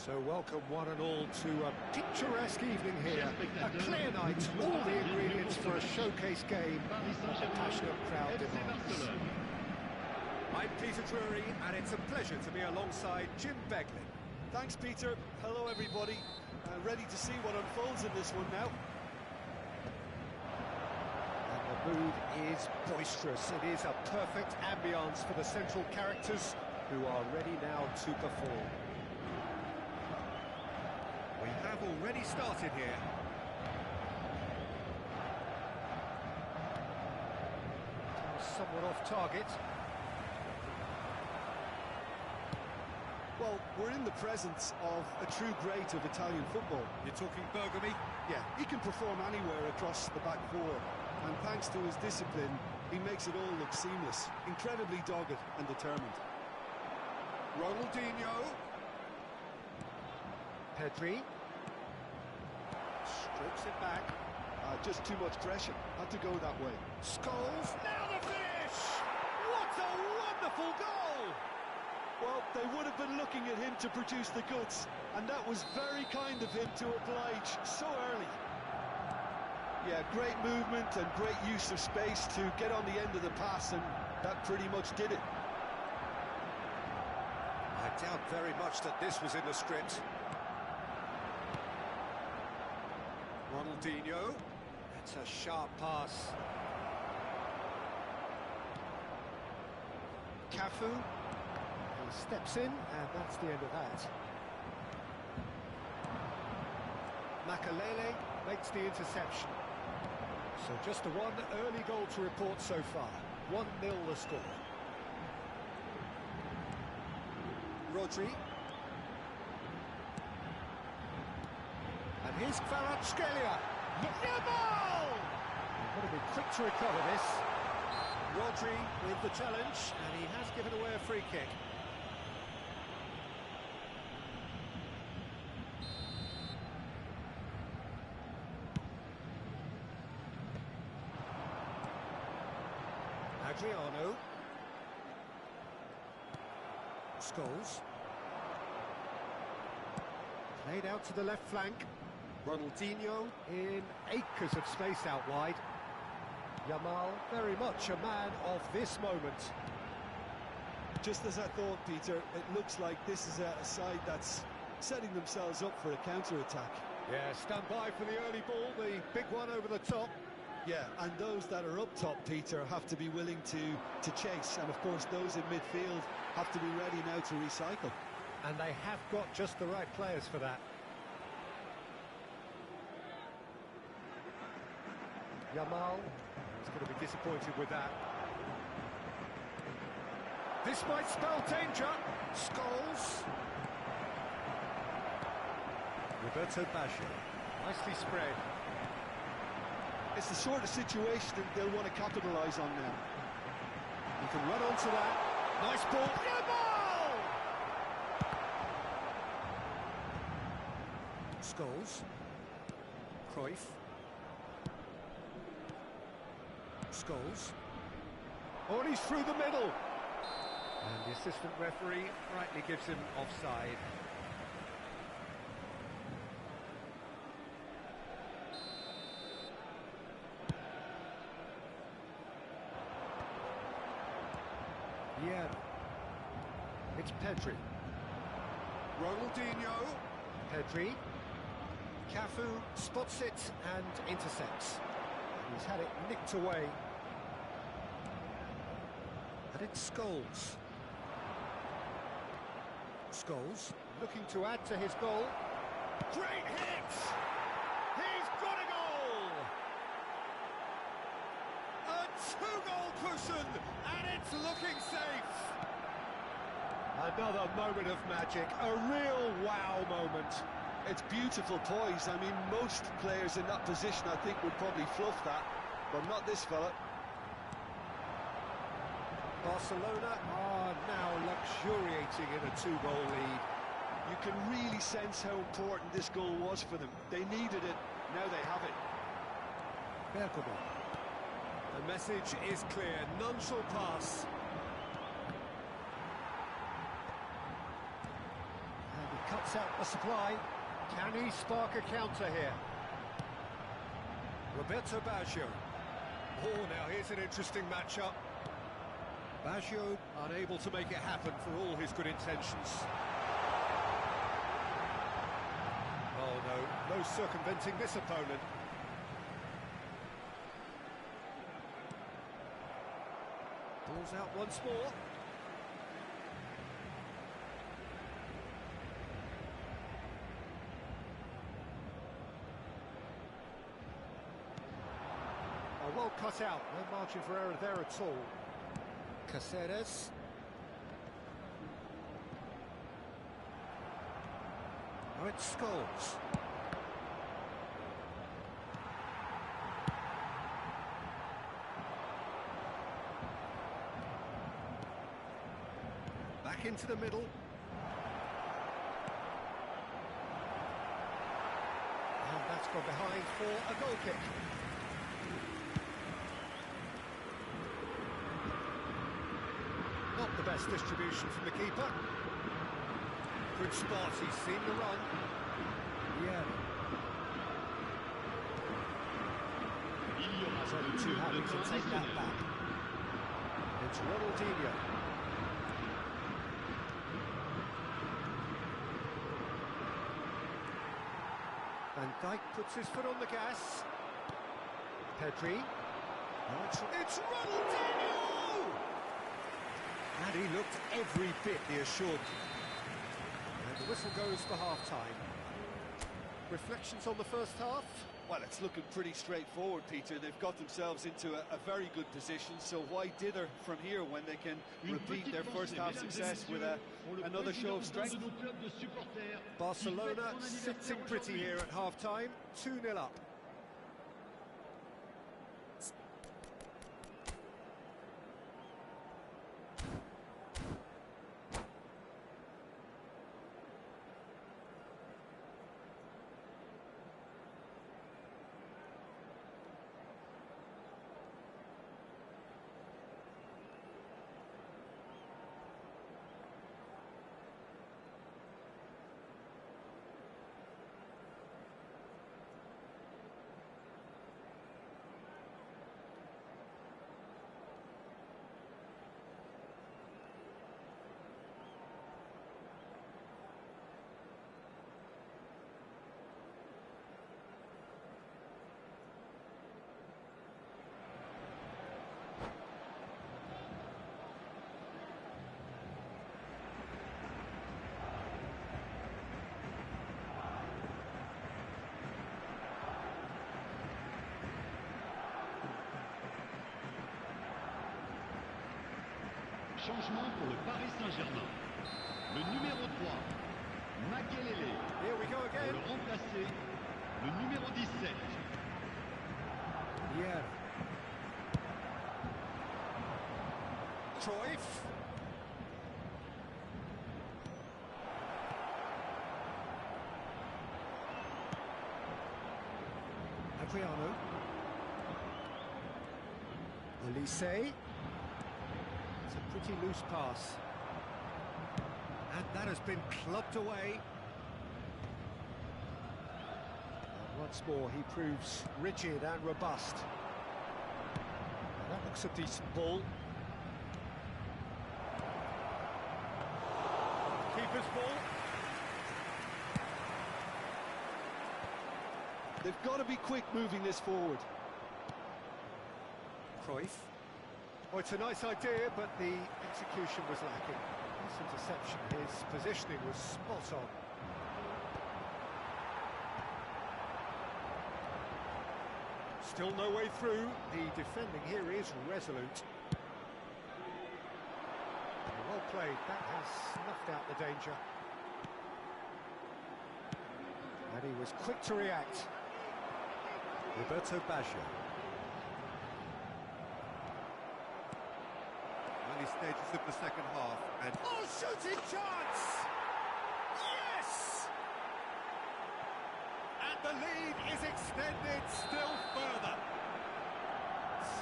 So welcome one and all to a picturesque evening here. A clear night, all the ingredients for a showcase game that a passionate crowd demands. I'm Peter Drury, and it's a pleasure to be alongside Jim Beglin. Thanks, Peter. Hello, everybody. Ready to see what unfolds in this one now. And the mood is boisterous. It is a perfect ambience for the central characters who are ready now to perform. We have already started here. Somewhat off target. Well, we're in the presence of a true great of Italian football. You're talking Bergami? Yeah, he can perform anywhere across the back four. And thanks to his discipline, he makes it all look seamless. Incredibly dogged and determined. Ronaldinho. Pedri. Strokes it back. Just too much pressure. Had to go that way. Scholes. Now the finish! What a wonderful goal! Well, they would have been looking at him to produce the goods, and that was very kind of him to oblige so early. Yeah, great movement and great use of space to get on the end of the pass, and that pretty much did it. I doubt very much that this was in the script. Ronaldinho. That's a sharp pass. Cafu. He steps in, and that's the end of that. Makalele makes the interception. So just the one early goal to report so far. 1-0 the score. Rodri. And here's Kvaratskhelia. Yamal! You've got to be quick to recover this. Rodri with the challenge, and he has given away a free kick. Adriano. Scholes. Played out to the left flank. Ronaldinho in acres of space out wide. Yamal, very much a man of this moment. Just as I thought, Peter, it looks like this is a side that's setting themselves up for a counter-attack. Yeah, stand by for the early ball, the big one over the top. Yeah, and those that are up top, Peter, have to be willing to chase. And, of course, those in midfield have to be ready now to recycle. And they have got just the right players for that. Yamal is going to be disappointed with that. This might spell danger. Scholes. Roberto Baggio. Nicely spread. It's the sort of situation that they'll want to capitalise on now. You can run onto that. Nice ball. Yamal! Scholes. Cruyff. Scholes. Oh, and he's through the middle. And the assistant referee rightly gives him offside. Yeah. It's Pedri. Ronaldinho. Pedri. Cafu spots it and intercepts. He's had it nicked away. And it's Scholes. Scholes looking to add to his goal. Great hit! He's got a goal! A two-goal cushion, and it's looking safe. Another moment of magic, a real wow moment. It's beautiful poise. I mean, most players in that position, I think, would probably fluff that, but not this fella. Barcelona are now luxuriating in a two-goal lead. You can really sense how important this goal was for them. They needed it, now they have it. Bergamo. The message is clear, none shall pass. And he cuts cuts out the supply. Can he spark a counter here? Roberto Baggio. Oh, now here's an interesting matchup. Baggio unable to make it happen for all his good intentions. Oh no circumventing this opponent. Ball's out once more. Oh, well cut out, no margin for error there at all. Caceres. Oh, it's Scholes. Back into the middle. And that's gone behind for a goal kick. Not the best distribution from the keeper. Good spot, he's seen the run. Yeah. He's only too happy to take that back. It's Ronaldinho. Van Dijk puts his foot on the gas. Pedri. Oh, it's Ronaldinho! And he looked every bit the assured. And the whistle goes for half-time. Reflections on the first half? Well, it's looking pretty straightforward, Peter. They've got themselves into a very good position, so why dither from here when they can repeat their first half success with another show of strength? Barcelona sitting pretty here at half-time, 2-0 up. Changement pour le Paris Saint-Germain. Le numéro 3, Makelele. Here we go again. Pour le remplacer, le numéro 17. Yeah. Cruyff. Adriano. Olise. It's a pretty loose pass. And that has been clubbed away. And once more, he proves rigid and robust. That looks a decent ball. Keeper's ball. They've got to be quick moving this forward. Cruyff. Oh, it's a nice idea, but the execution was lacking. This interception, his positioning was spot on. Still no way through. The defending here is resolute. Well played. That has snuffed out the danger. And he was quick to react. Roberto Baggio. Early stages of the second half, and oh, shooting chance! Yes! And the lead is extended still further.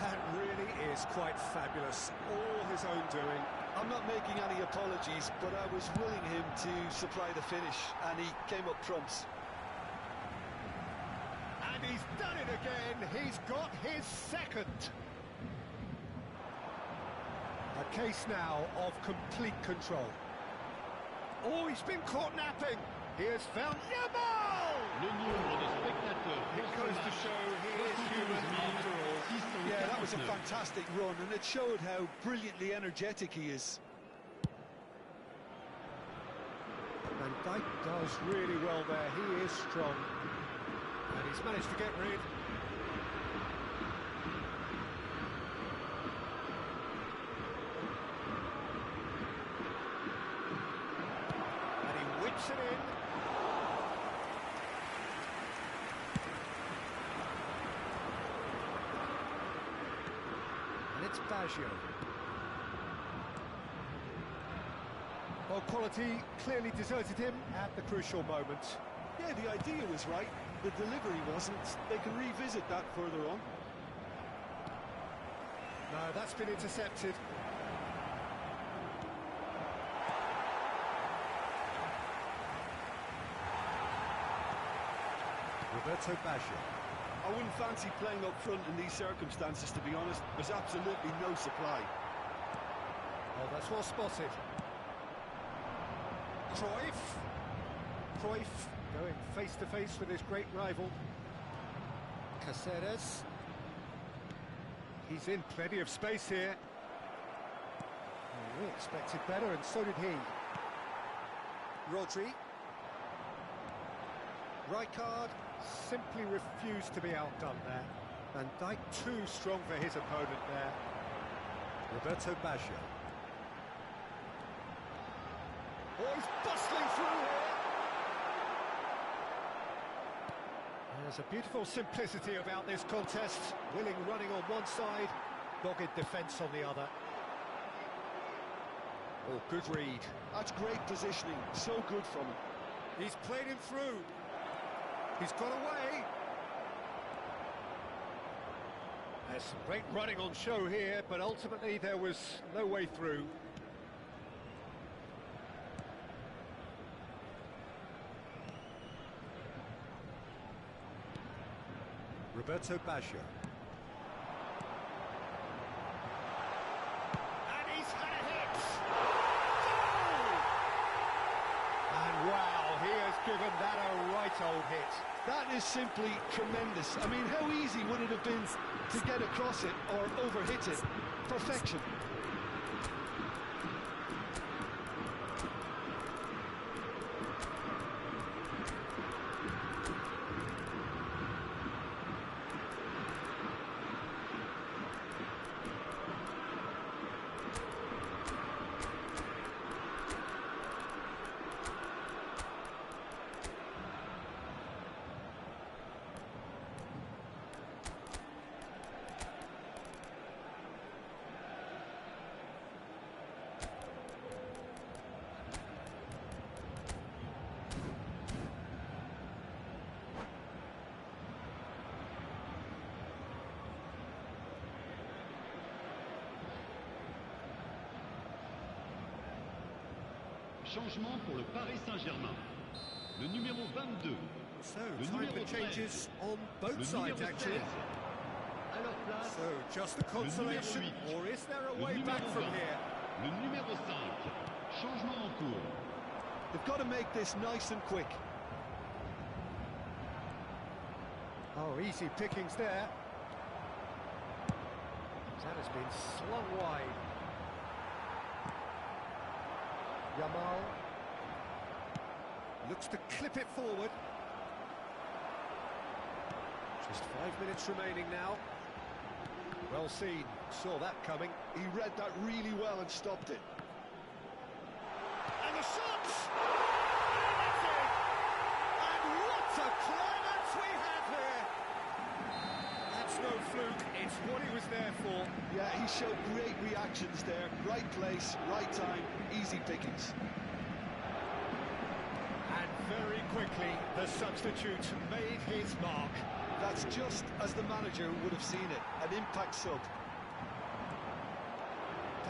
That really is quite fabulous. All his own doing, I'm not making any apologies, but I was willing him to supply the finish, and he came up trumps. And he's done it again. He's got his second. A case now of complete control. Oh, he's been caught napping. He has found Yamal! Le nombre de spectateurs It goes to show he is human after all. Yeah, that was a fantastic run, and it showed how brilliantly energetic he is. Van Dijk does really well there. He is strong. And he's managed to get rid. And he whips it in. And it's Baggio. Well, quality clearly deserted him at the crucial moment. Yeah, the idea was right. The delivery wasn't. They can revisit that further on. No, that's been intercepted. Roberto Baggio. I wouldn't fancy playing up front in these circumstances, to be honest. There's absolutely no supply. Oh, that's well spotted. Cruyff going face-to-face with his great rival. Caceres. He's in plenty of space here. Oh, we expected better, and so did he. Rodri. Rijkaard simply refused to be outdone there. Van Dijk too strong for his opponent there. Roberto Baggio. Oh, he's bustling through here. There's a beautiful simplicity about this contest. Willing running on one side, dogged defence on the other. Oh, good read. That's great positioning. So good from him. He's played him through. He's got away. There's some great running on show here, but ultimately there was no way through. Roberto Baggio. And he's had a hit! Goal! And wow, he has given that a right old hit. That is simply tremendous. I mean, how easy would it have been to get across it or overhit it? Perfection. Changement pour le Paris Saint-Germain. Le numéro 22. So, Le time numéro for changes on both Le sides, numéro actually. 16. À leur place, So, just a consolation, numéro 8. or is there a le way back numéro from 20. here? Le numéro 5. Changement en cours. They've got to make this nice and quick. Oh, easy pickings there. That has been slung wide. Yamal looks to clip it forward. Just 5 minutes remaining now. Well seen, saw that coming. He read that really well and stopped it. And the shots! And that's it! And what a climax we have here! That's no fluke, it's what he was there for. Yeah, he showed great reactions there. Right place, right time, easy pickings. And very quickly, the substitute made his mark. That's just as the manager would have seen it, an impact sub.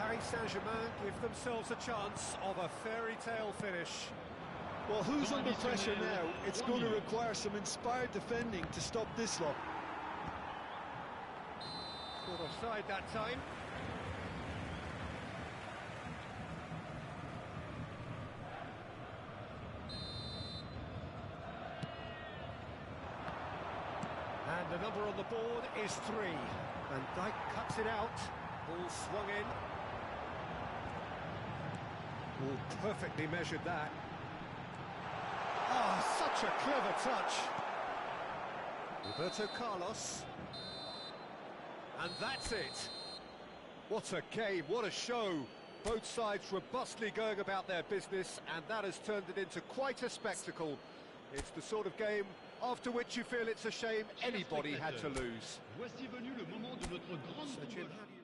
Paris Saint-Germain give themselves a chance of a fairy tale finish. Well, who's under pressure now? It's going to require some inspired defending to stop this lot. Caught offside that time. And the number on the board is 3. Van Dijk cuts it out. Ball swung in. Ball perfectly measured that. Ah, such a clever touch. Roberto Carlos. And that's it. What a game, what a show. Both sides robustly going about their business, and that has turned it into quite a spectacle. It's the sort of game after which you feel it's a shame anybody had to lose. Voici venu le moment de notre grande Sachin, how do you